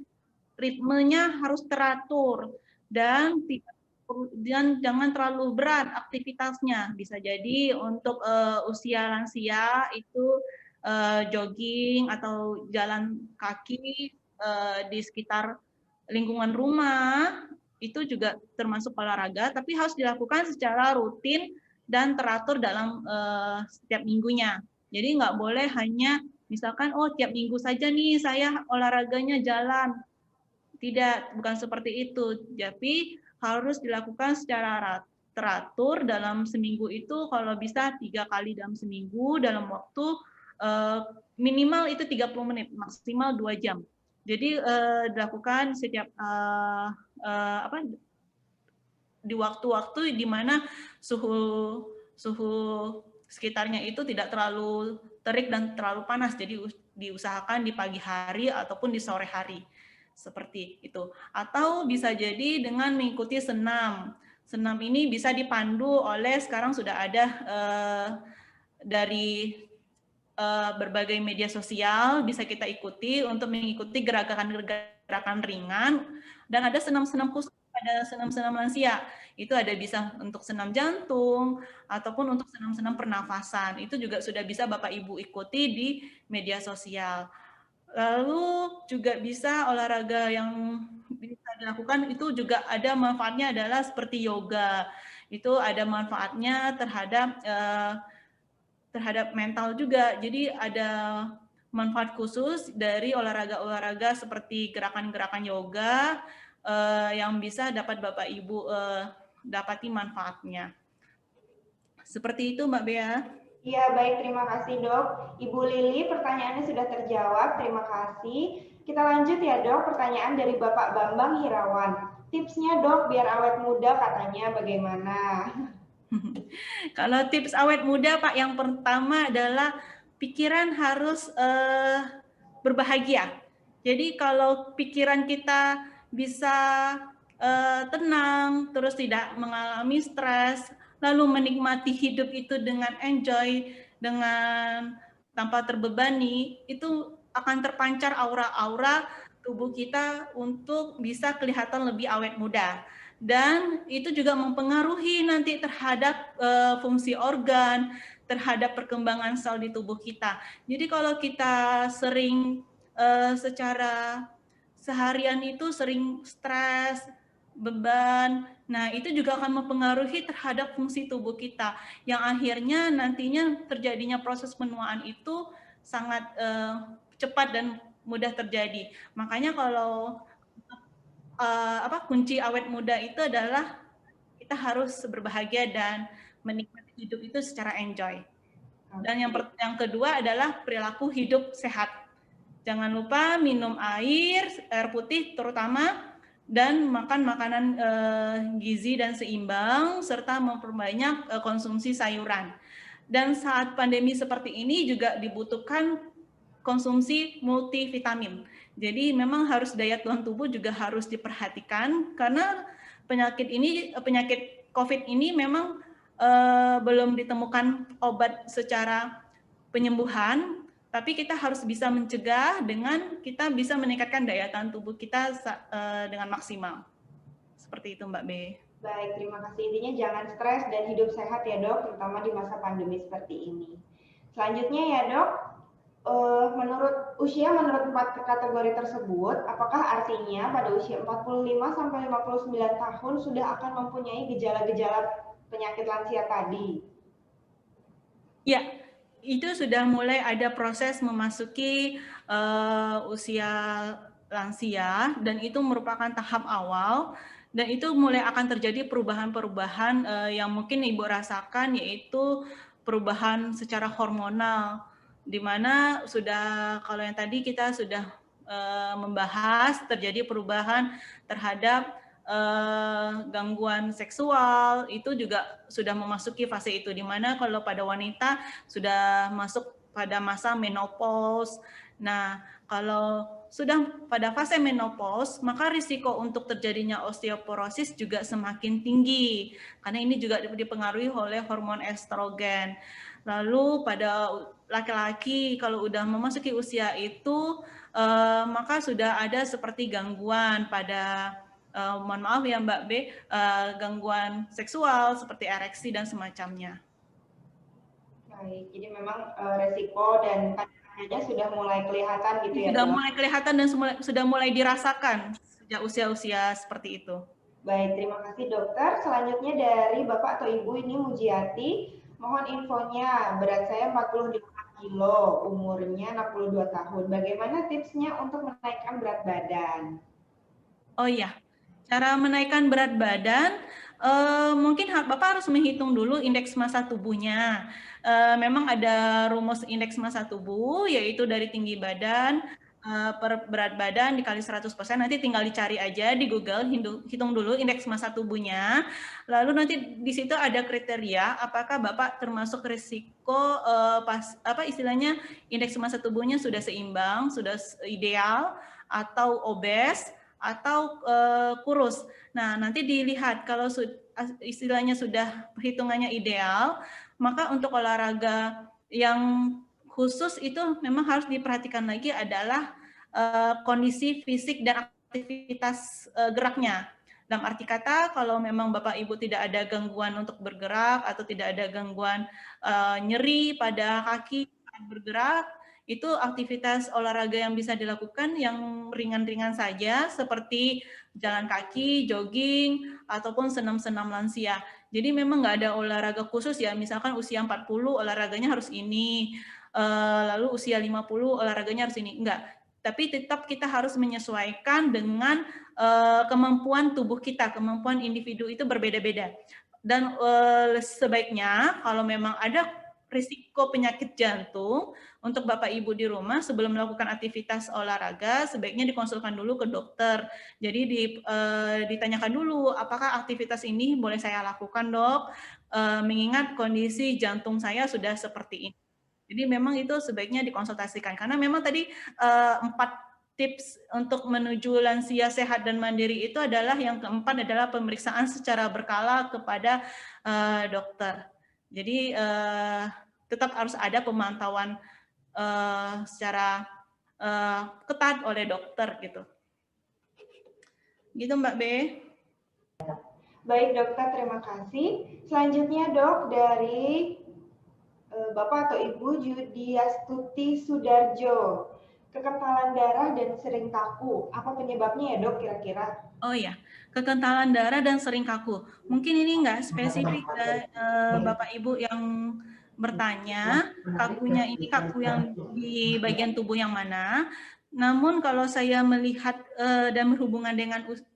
S2: ritmenya harus teratur dan jangan terlalu berat aktivitasnya. Bisa jadi untuk usia lansia itu jogging atau jalan kaki di sekitar lingkungan rumah itu juga termasuk olahraga, tapi harus dilakukan secara rutin dan teratur dalam setiap minggunya. Jadi nggak boleh hanya misalkan, oh tiap minggu saja nih saya olahraganya jalan. Tidak, bukan seperti itu. Tapi harus dilakukan secara teratur dalam seminggu itu kalau bisa 3 kali dalam seminggu dalam waktu minimal itu 30 menit, maksimal 2 jam. Jadi dilakukan setiap di waktu-waktu di mana suhu sekitarnya itu tidak terlalu terik dan terlalu panas. Jadi diusahakan di pagi hari ataupun di sore hari. Seperti itu. Atau bisa jadi dengan mengikuti senam. Senam ini bisa dipandu oleh sekarang sudah ada dari berbagai media sosial bisa kita ikuti untuk mengikuti gerakan-gerakan ringan dan ada senam-senam khusus pada senam-senam lansia. Itu ada bisa untuk senam jantung ataupun untuk senam-senam pernafasan. Itu juga sudah bisa Bapak Ibu ikuti di media sosial. Lalu juga bisa olahraga yang bisa dilakukan itu juga ada manfaatnya adalah seperti yoga. Itu ada manfaatnya terhadap mental juga. Jadi ada manfaat khusus dari olahraga-olahraga seperti gerakan-gerakan yoga yang bisa dapat Bapak Ibu dapati manfaatnya. Seperti itu Mbak Bea.
S1: Iya, baik. Terima kasih, Dok. Ibu Lili, pertanyaannya sudah terjawab. Terima kasih. Kita lanjut ya, Dok. Pertanyaan dari Bapak Bambang Hirawan. Tipsnya, Dok, biar awet muda katanya bagaimana?
S2: Kalau tips awet muda, Pak, yang pertama adalah pikiran harus berbahagia. Jadi kalau pikiran kita bisa tenang, terus tidak mengalami stres, lalu menikmati hidup itu dengan enjoy, dengan tanpa terbebani, itu akan terpancar aura-aura tubuh kita untuk bisa kelihatan lebih awet muda. Dan itu juga mempengaruhi nanti terhadap fungsi organ, terhadap perkembangan sel di tubuh kita. Jadi kalau kita sering secara seharian itu sering stres, beban, nah itu juga akan mempengaruhi terhadap fungsi tubuh kita, yang akhirnya nantinya terjadinya proses penuaan itu sangat cepat dan mudah terjadi. Makanya kalau kunci awet muda itu adalah kita harus berbahagia dan menikmati hidup itu secara enjoy. Dan yang kedua adalah perilaku hidup sehat. Jangan lupa minum air putih terutama, dan makan makanan gizi dan seimbang, serta memperbanyak konsumsi sayuran. Dan saat pandemi seperti ini juga dibutuhkan konsumsi multivitamin. Jadi memang harus daya tahan tubuh juga harus diperhatikan karena penyakit COVID ini memang belum ditemukan obat secara penyembuhan, tapi kita harus bisa mencegah dengan kita bisa meningkatkan daya tahan tubuh kita dengan maksimal. Seperti itu Mbak B.
S1: Baik, terima kasih. Intinya jangan stres dan hidup sehat ya dok, terutama di masa pandemi seperti ini. Selanjutnya ya dok, menurut 4 kategori tersebut, apakah artinya pada usia 45 sampai 59 tahun sudah akan mempunyai gejala-gejala penyakit lansia tadi?
S2: Ya, itu sudah mulai ada proses memasuki usia lansia dan itu merupakan tahap awal dan itu mulai akan terjadi perubahan-perubahan yang mungkin Ibu rasakan, yaitu perubahan secara hormonal, di mana sudah kalau yang tadi kita sudah membahas terjadi perubahan terhadap gangguan seksual, itu juga sudah memasuki fase itu, di mana kalau pada wanita sudah masuk pada masa menopause. Nah, kalau sudah pada fase menopause, maka risiko untuk terjadinya osteoporosis juga semakin tinggi, karena ini juga dipengaruhi oleh hormon estrogen. Lalu pada laki-laki kalau udah memasuki usia itu, maka sudah ada seperti gangguan pada mohon maaf ya Mbak B, gangguan seksual seperti ereksi dan semacamnya.
S1: Baik, jadi memang resiko dan tanda-tandanya sudah mulai kelihatan gitu ya
S2: Sudah
S1: dok?
S2: mulai kelihatan dan sudah mulai dirasakan sejak usia-usia seperti itu.
S1: Baik, terima kasih dokter. Selanjutnya dari Bapak atau Ibu ini Mujiati, mohon infonya, berat saya 45 kilo, umurnya 62 tahun. Bagaimana tipsnya untuk menaikkan berat badan?
S2: Oh iya, cara menaikkan berat badan, mungkin Bapak harus menghitung dulu indeks massa tubuhnya. Memang ada rumus indeks massa tubuh, yaitu dari tinggi badan per berat badan dikali 100%, nanti tinggal dicari aja di Google, hitung dulu indeks massa tubuhnya, lalu nanti di situ ada kriteria apakah Bapak termasuk risiko istilahnya indeks massa tubuhnya sudah seimbang, sudah ideal, atau obes, atau kurus. Nah, nanti dilihat kalau istilahnya sudah perhitungannya ideal, maka untuk olahraga yang khusus itu memang harus diperhatikan lagi adalah kondisi fisik dan aktivitas geraknya. Dalam arti kata, kalau memang Bapak Ibu tidak ada gangguan untuk bergerak atau tidak ada gangguan nyeri pada kaki saat bergerak, itu aktivitas olahraga yang bisa dilakukan yang ringan-ringan saja seperti jalan kaki, jogging, ataupun senam-senam lansia. Jadi memang nggak ada olahraga khusus ya, misalkan usia 40 olahraganya harus ini, lalu usia 50 olahraganya harus ini, enggak. Tapi tetap kita harus menyesuaikan dengan kemampuan tubuh kita, kemampuan individu itu berbeda-beda. Dan sebaiknya kalau memang ada risiko penyakit jantung, untuk Bapak Ibu di rumah sebelum melakukan aktivitas olahraga sebaiknya dikonsulkan dulu ke dokter. Jadi ditanyakan dulu apakah aktivitas ini boleh saya lakukan dok, mengingat kondisi jantung saya sudah seperti ini. Jadi memang itu sebaiknya dikonsultasikan karena memang tadi 4 tips untuk menuju lansia sehat dan mandiri itu adalah yang keempat adalah pemeriksaan secara berkala kepada dokter. Jadi tetap harus ada pemantauan secara ketat oleh dokter gitu. Gitu Mbak B.
S1: Baik dokter, terima kasih. Selanjutnya dok dari Bapak atau Ibu Judiastuti Sudarjo. Kekentalan darah dan sering kaku. Apa penyebabnya ya dok kira-kira?
S2: Oh ya, kekentalan darah dan sering kaku. Mungkin ini nggak spesifik Bapak Ibu yang bertanya, kakunya ini kaku yang di bagian tubuh yang mana. Namun kalau saya melihat dan berhubungan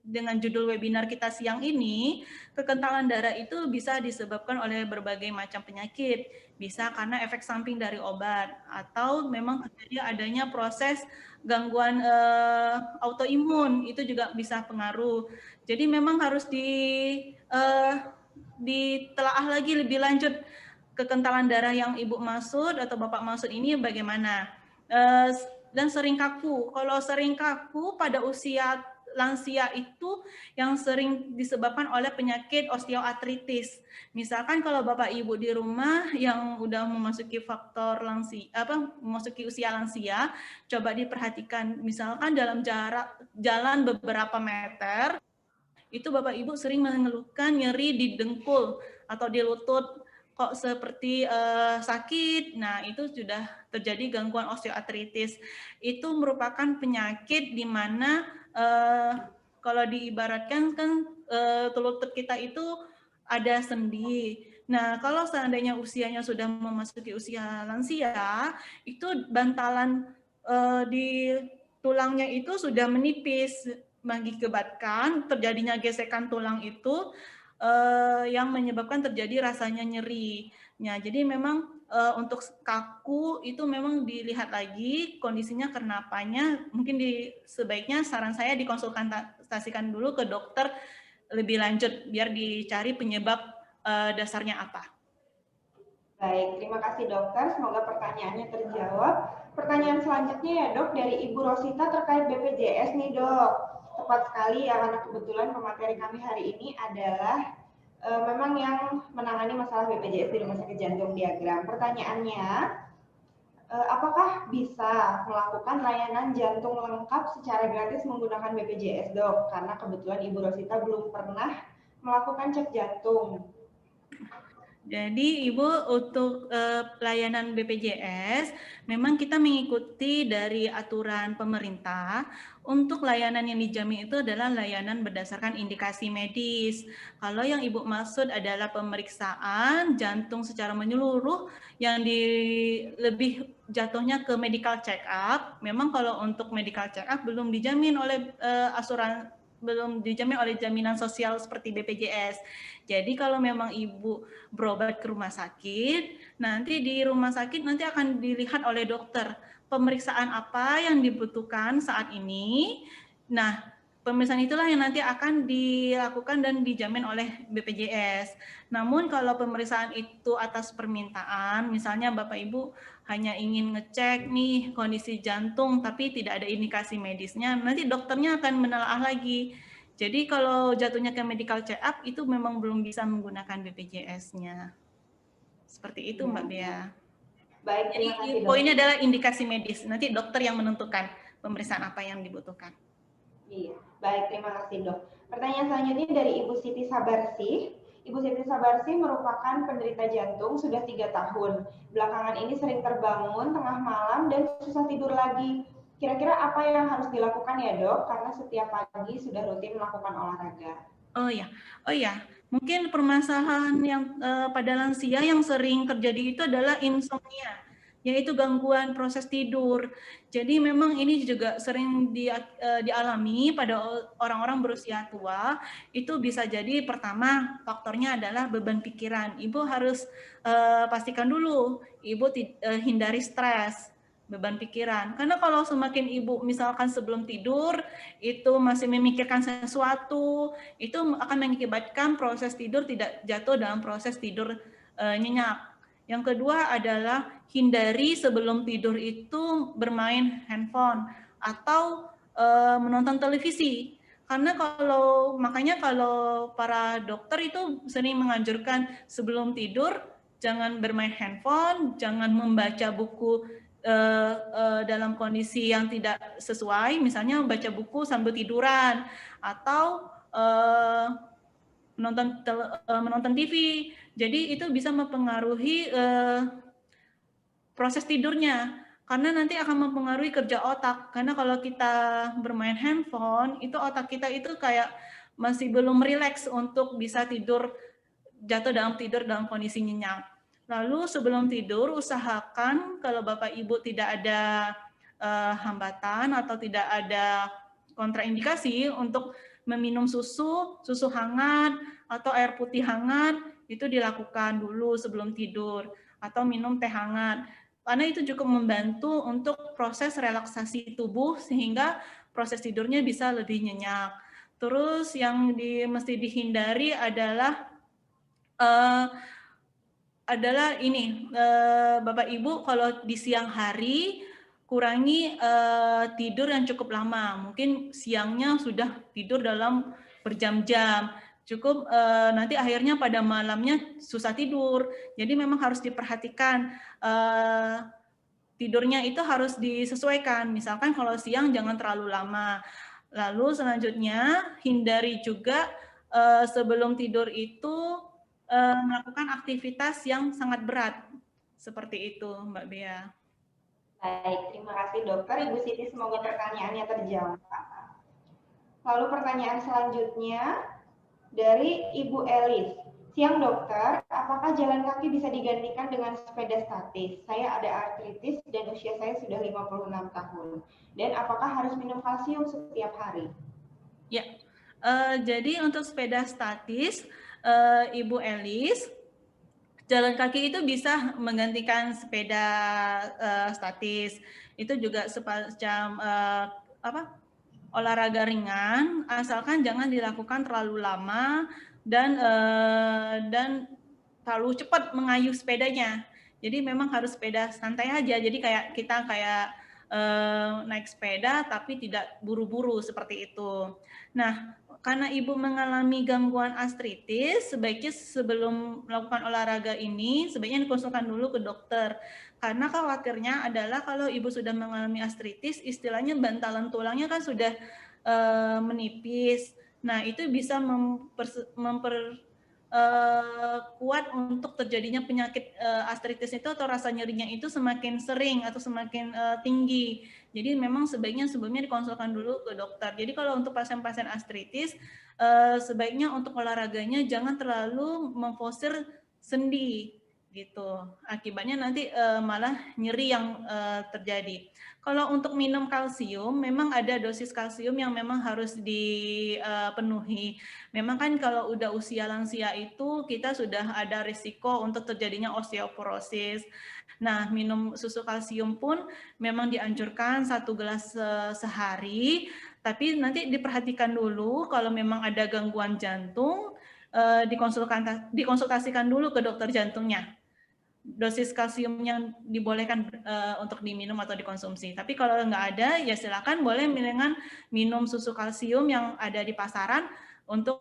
S2: dengan judul webinar kita siang ini, kekentalan darah itu bisa disebabkan oleh berbagai macam penyakit. bisa karena efek samping dari obat atau memang terjadi adanya proses gangguan autoimun, itu juga bisa pengaruh. Jadi memang harus ditelaah lagi lebih lanjut kekentalan darah yang ibu maksud atau bapak maksud ini bagaimana. Dan sering kaku. Kalau sering kaku pada usia lansia itu yang sering disebabkan oleh penyakit osteoartritis. Misalkan kalau bapak ibu di rumah yang udah memasuki faktor memasuki usia lansia, coba diperhatikan. Misalkan dalam jarak jalan beberapa meter, itu bapak ibu sering mengeluhkan nyeri di dengkul atau di lutut, kok seperti sakit. Nah, itu sudah terjadi gangguan osteoartritis. Itu merupakan penyakit di mana kalau diibaratkan kan lutut kita itu ada sendi. Nah, kalau seandainya usianya sudah memasuki usia lansia, itu bantalan di tulangnya itu sudah menipis, mengakibatkan terjadinya gesekan tulang itu yang menyebabkan terjadi rasanya nyeri. Ya, jadi memang untuk kaku itu memang dilihat lagi kondisinya kenapanya. Mungkin sebaiknya saran saya dikonsultasikan dulu ke dokter lebih lanjut biar dicari penyebab dasarnya apa.
S1: Baik, terima kasih dokter. Semoga pertanyaannya terjawab. Pertanyaan selanjutnya ya dok, dari Ibu Rosita terkait BPJS nih dok. Tepat sekali ya, karena kebetulan pemateri kami hari ini adalah memang yang menangani masalah BPJS di Rumah Sakit Jantung Diagram. Pertanyaannya, apakah bisa melakukan layanan jantung lengkap secara gratis menggunakan BPJS dok? Karena kebetulan Ibu Rosita belum pernah melakukan cek jantung.
S2: Jadi Ibu untuk pelayanan BPJS memang kita mengikuti dari aturan pemerintah. Untuk layanan yang dijamin itu adalah layanan berdasarkan indikasi medis. Kalau yang Ibu maksud adalah pemeriksaan jantung secara menyeluruh yang lebih jatuhnya ke medical check up. Memang kalau untuk medical check up belum dijamin oleh jaminan sosial seperti BPJS. Jadi kalau memang Ibu berobat ke rumah sakit, nanti di rumah sakit nanti akan dilihat oleh dokter pemeriksaan apa yang dibutuhkan saat ini. Nah, pemeriksaan itulah yang nanti akan dilakukan dan dijamin oleh BPJS. Namun kalau pemeriksaan itu atas permintaan, misalnya Bapak Ibu hanya ingin ngecek nih kondisi jantung tapi tidak ada indikasi medisnya, nanti dokternya akan menelaah lagi. Jadi kalau jatuhnya ke medical check up itu memang belum bisa menggunakan BPJS-nya. Seperti itu Mbak Bea.
S1: Baik, terima kasih dok.
S2: Poinnya adalah indikasi medis. Nanti dokter yang menentukan pemeriksaan apa yang dibutuhkan.
S1: Iya, baik, terima kasih dok. Pertanyaan selanjutnya dari Ibu Siti Sabarsi. Ibu Siti Sabarsi merupakan penderita jantung sudah 3 tahun. Belakangan ini sering terbangun tengah malam dan susah tidur lagi. Kira-kira apa yang harus dilakukan ya dok? Karena setiap pagi sudah rutin melakukan olahraga.
S2: Oh ya, mungkin permasalahan yang pada lansia yang sering terjadi itu adalah insomnia, yaitu gangguan proses tidur. Jadi memang ini juga sering dialami pada orang-orang berusia tua. Itu bisa jadi pertama faktornya adalah beban pikiran. Ibu harus pastikan dulu, Ibu hindari stres, beban pikiran. Karena kalau semakin Ibu misalkan sebelum tidur itu masih memikirkan sesuatu, itu akan mengakibatkan proses tidur tidak jatuh dalam proses tidur nyenyak. Yang kedua adalah hindari sebelum tidur itu bermain handphone atau menonton televisi. Karena makanya kalau para dokter itu sering menganjurkan sebelum tidur jangan bermain handphone, jangan membaca buku dalam kondisi yang tidak sesuai, misalnya membaca buku sambil tiduran atau menonton TV. Jadi itu bisa mempengaruhi proses tidurnya, karena nanti akan mempengaruhi kerja otak. Karena kalau kita bermain handphone, itu otak kita itu kayak masih belum rileks untuk bisa jatuh dalam kondisi nyenyak. Lalu sebelum tidur usahakan kalau Bapak Ibu tidak ada hambatan atau tidak ada kontraindikasi untuk meminum susu hangat atau air putih hangat, itu dilakukan dulu sebelum tidur. atau minum teh hangat. Karena itu cukup membantu untuk proses relaksasi tubuh sehingga proses tidurnya bisa lebih nyenyak. Terus yang mesti dihindari adalah ini, Bapak Ibu, kalau di siang hari kurangi tidur yang cukup lama. Mungkin siangnya sudah tidur dalam berjam-jam. Cukup nanti akhirnya pada malamnya susah tidur. Jadi memang harus diperhatikan tidurnya itu harus disesuaikan. Misalkan kalau siang jangan terlalu lama. Lalu selanjutnya hindari juga sebelum tidur itu melakukan aktivitas yang sangat berat. Seperti itu, Mbak Bea.
S1: Baik, terima kasih dokter. Ibu Siti, semoga pertanyaannya terjawab. Lalu pertanyaan selanjutnya dari Ibu Elis. Siang dokter, apakah jalan kaki bisa digantikan dengan sepeda statis? Saya ada artritis dan usia saya sudah 56 tahun. Dan apakah harus minum kalsium setiap hari?
S2: Ya, jadi untuk sepeda statis, Ibu Elis, jalan kaki itu bisa menggantikan sepeda statis. Itu juga semacam olahraga ringan, asalkan jangan dilakukan terlalu lama dan terlalu cepat mengayuh sepedanya. Jadi memang harus sepeda santai aja. Jadi kita naik sepeda tapi tidak buru-buru seperti itu. Nah, karena Ibu mengalami gangguan artritis, sebaiknya sebelum melakukan olahraga ini, sebaiknya dikonsulkan dulu ke dokter. Karena khawatirnya adalah kalau Ibu sudah mengalami artritis, istilahnya bantalan tulangnya kan sudah menipis. Nah, itu bisa kuat untuk terjadinya penyakit artritis itu atau rasa nyerinya itu semakin sering atau semakin tinggi. Jadi memang sebaiknya sebelumnya dikonsulkan dulu ke dokter. Jadi kalau untuk pasien-pasien artritis, sebaiknya untuk olahraganya jangan terlalu memforsir sendi gitu. Akibatnya nanti malah nyeri yang terjadi. Kalau untuk minum kalsium, memang ada dosis kalsium yang memang harus dipenuhi. Memang kan kalau udah usia lansia itu kita sudah ada risiko untuk terjadinya osteoporosis. Nah, minum susu kalsium pun memang dianjurkan 1 gelas sehari, tapi nanti diperhatikan dulu kalau memang ada gangguan jantung, dikonsultasikan dulu ke dokter jantungnya. Dosis kalsium yang dibolehkan untuk diminum atau dikonsumsi. Tapi kalau nggak ada, ya silakan boleh dengan minum susu kalsium yang ada di pasaran untuk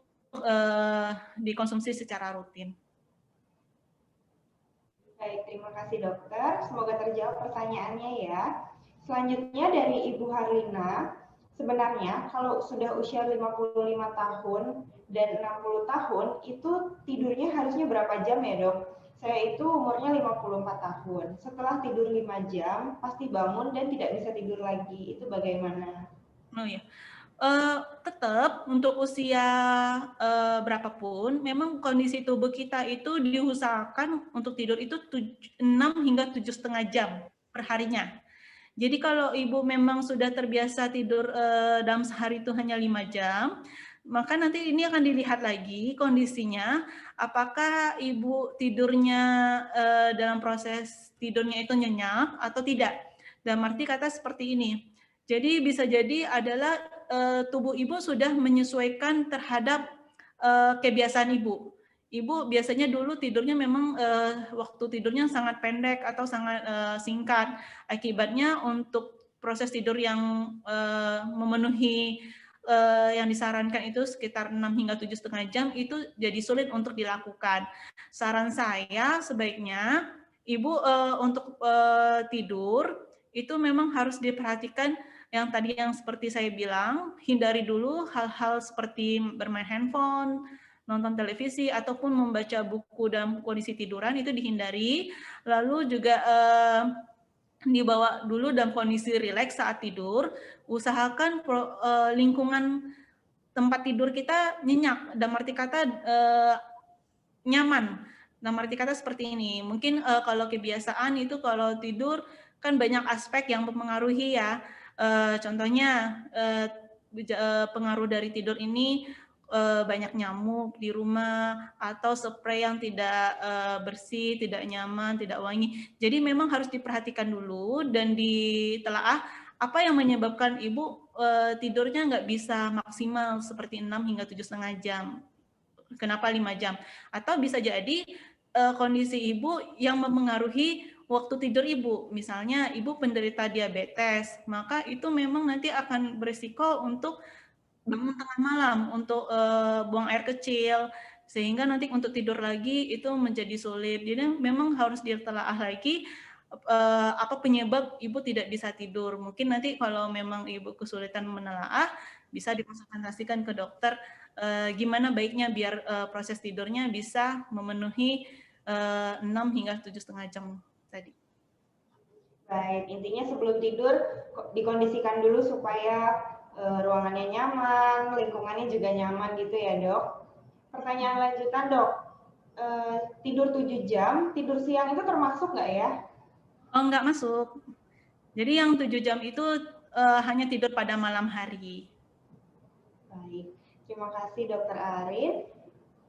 S2: dikonsumsi secara rutin.
S1: Baik, terima kasih dokter. Semoga terjawab pertanyaannya ya. Selanjutnya dari Ibu Harlina, sebenarnya kalau sudah usia 55 tahun dan 60 tahun, itu tidurnya harusnya berapa jam ya dok? Saya itu umurnya 54 tahun. Setelah tidur 5 jam, pasti bangun dan tidak bisa tidur lagi. Itu bagaimana?
S2: Oh ya, tetap untuk usia berapapun, memang kondisi tubuh kita itu diusahakan untuk tidur itu 6 hingga 7,5 jam per harinya. Jadi kalau Ibu memang sudah terbiasa tidur dalam sehari itu hanya 5 jam, maka nanti ini akan dilihat lagi kondisinya, apakah Ibu tidurnya dalam proses tidurnya itu nyenyak atau tidak. Dalam arti kata seperti ini. Jadi bisa jadi adalah tubuh Ibu sudah menyesuaikan terhadap kebiasaan Ibu. Ibu biasanya dulu tidurnya memang waktu tidurnya sangat pendek atau sangat singkat. Akibatnya untuk proses tidur yang memenuhi yang disarankan itu sekitar 6 hingga 7,5 jam itu jadi sulit untuk dilakukan. Saran saya sebaiknya Ibu untuk tidur itu memang harus diperhatikan yang tadi yang seperti saya bilang, hindari dulu hal-hal seperti bermain handphone, nonton televisi, ataupun membaca buku dalam kondisi tiduran itu dihindari. Lalu juga dibawa dulu dalam kondisi rileks saat tidur. Usahakan lingkungan tempat tidur kita nyenyak, dalam arti kata nyaman. Dalam arti kata seperti ini. Mungkin kalau kebiasaan itu kalau tidur kan banyak aspek yang mempengaruhi ya. Contohnya pengaruh dari tidur ini banyak nyamuk di rumah atau spray yang tidak bersih, tidak nyaman, tidak wangi. Jadi memang harus diperhatikan dulu dan ditelaah apa yang menyebabkan ibu tidurnya nggak bisa maksimal seperti 6 hingga 7,5 jam. Kenapa 5 jam? Atau bisa jadi kondisi ibu yang mempengaruhi waktu tidur ibu. Misalnya ibu penderita diabetes, maka itu memang nanti akan berisiko untuk bangun tengah malam, untuk buang air kecil, sehingga nanti untuk tidur lagi itu menjadi sulit. Jadi memang harus ditelaah lagi apa penyebab ibu tidak bisa tidur. Mungkin nanti kalau memang ibu kesulitan menelaah, bisa dikonsultasikan ke dokter gimana baiknya biar proses tidurnya bisa memenuhi 6 hingga 7,5 jam tadi.
S1: Baik, intinya sebelum tidur dikondisikan dulu supaya ruangannya nyaman, lingkungannya juga nyaman gitu ya dok. Pertanyaan lanjutan dok, tidur 7 jam, tidur siang itu termasuk nggak ya?
S2: Oh, nggak masuk. Jadi yang 7 jam itu hanya tidur pada malam hari.
S1: Baik, terima kasih dokter Arin.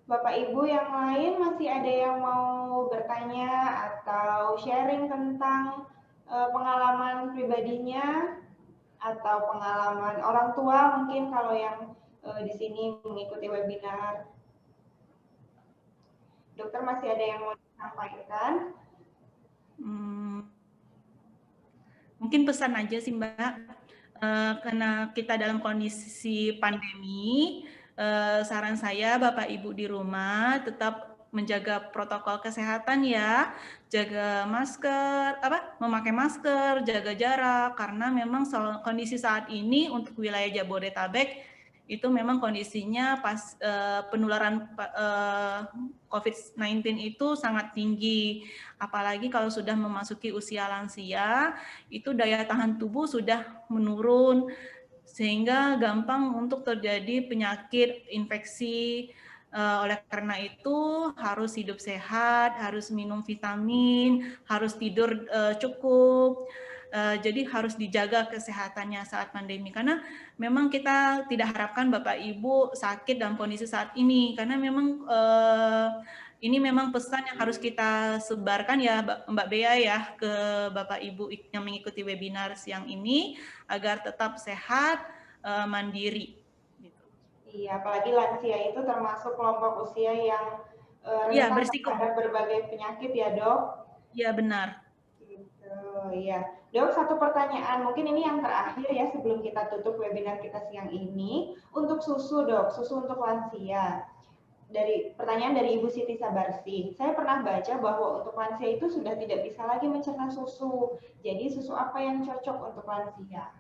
S1: Bapak Ibu yang lain masih ada yang mau bertanya atau sharing tentang pengalaman pribadinya atau pengalaman orang tua mungkin kalau yang di sini mengikuti webinar. Dokter masih ada yang mau disampaikan?
S2: Mungkin pesan aja sih Mbak, karena kita dalam kondisi pandemi, saran saya Bapak Ibu di rumah tetap menjaga protokol kesehatan ya, jaga masker, memakai masker, jaga jarak, karena memang kondisi saat ini untuk wilayah Jabodetabek itu memang kondisinya pas penularan COVID-19 itu sangat tinggi, apalagi kalau sudah memasuki usia lansia, itu daya tahan tubuh sudah menurun, sehingga gampang untuk terjadi penyakit infeksi. Oleh karena itu harus hidup sehat, harus minum vitamin, harus tidur cukup. Jadi harus dijaga kesehatannya saat pandemi, karena memang kita tidak harapkan Bapak Ibu sakit dalam kondisi saat ini, karena memang ini memang pesan yang harus kita sebarkan ya Mbak Bea ya ke Bapak Ibu yang mengikuti webinar siang ini agar tetap sehat, mandiri. Gitu.
S1: Iya, apalagi lansia itu termasuk kelompok usia yang rentan terhadap berbagai penyakit ya dok?
S2: Iya benar.
S1: Gitu, ya. Dok, satu pertanyaan, mungkin ini yang terakhir ya sebelum kita tutup webinar kita siang ini. Untuk susu dok, susu untuk lansia. Pertanyaan dari Ibu Siti Sabarsi, saya pernah baca bahwa untuk lansia itu sudah tidak bisa lagi mencerna susu. Jadi susu apa yang cocok untuk lansia?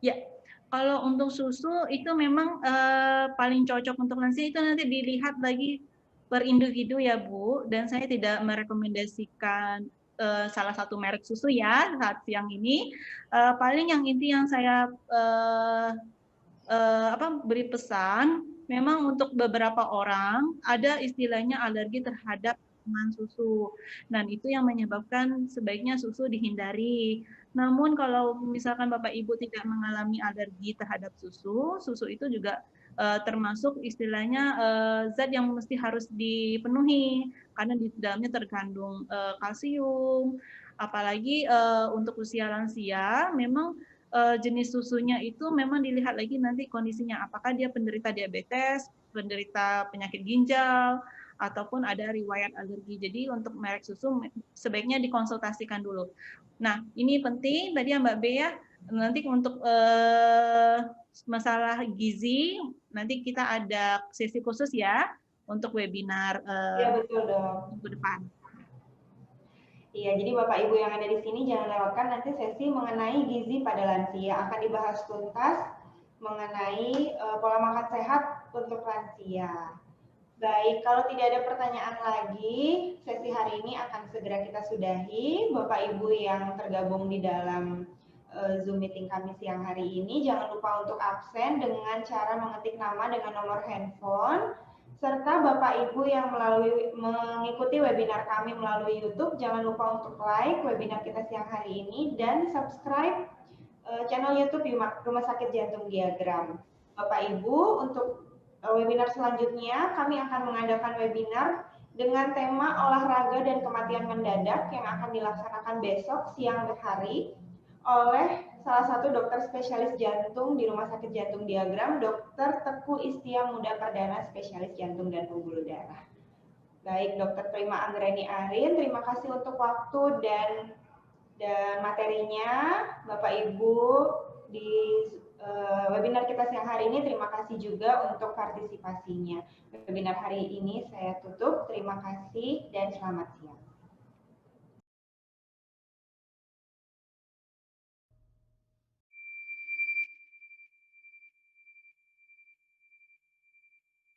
S2: Ya, kalau untuk susu itu memang paling cocok untuk lansia itu nanti dilihat lagi per individu ya Bu, dan saya tidak merekomendasikan salah satu merek susu ya saat siang ini. Paling yang inti yang saya beri pesan, memang untuk beberapa orang ada istilahnya alergi terhadap kandungan susu, dan itu yang menyebabkan sebaiknya susu dihindari. Namun kalau misalkan Bapak Ibu tidak mengalami alergi terhadap susu, susu itu juga termasuk istilahnya zat yang mesti harus dipenuhi karena di dalamnya terkandung kalsium. Apalagi untuk usia lansia, memang jenis susunya itu memang dilihat lagi nanti kondisinya, apakah dia penderita diabetes, penderita penyakit ginjal, ataupun ada riwayat alergi. Jadi untuk merek susu sebaiknya dikonsultasikan dulu. Nah, ini penting tadi ya Mbak Bea, nanti untuk masalah gizi, nanti kita ada sesi khusus ya untuk webinar
S1: ya, betul dong.
S2: minggu depan.
S1: Iya, jadi Bapak Ibu yang ada di sini jangan lewatkan nanti sesi mengenai gizi pada lansia. Akan dibahas tuntas mengenai pola makan sehat untuk lansia. Baik, kalau tidak ada pertanyaan lagi, sesi hari ini akan segera kita sudahi. Bapak Ibu yang tergabung di dalam Zoom meeting kami siang hari ini, jangan lupa untuk absen dengan cara mengetik nama dengan nomor handphone, serta Bapak Ibu yang mengikuti webinar kami melalui YouTube, jangan lupa untuk like webinar kita siang hari ini dan subscribe channel YouTube Rumah Sakit Jantung Diagram. Bapak Ibu, untuk webinar selanjutnya, kami akan mengadakan webinar dengan tema olahraga dan kematian mendadak yang akan dilaksanakan besok siang hari oleh salah satu dokter spesialis jantung di Rumah Sakit Jantung Diagram, Dr. Teku Istia Muda Perdana, spesialis jantung dan pembuluh darah. Baik, Dr. Prima Anggreni Arin, terima kasih untuk waktu dan materinya. Bapak Ibu di webinar kita siang hari ini, terima kasih juga untuk partisipasinya. Webinar hari ini saya tutup. Terima kasih dan selamat siang.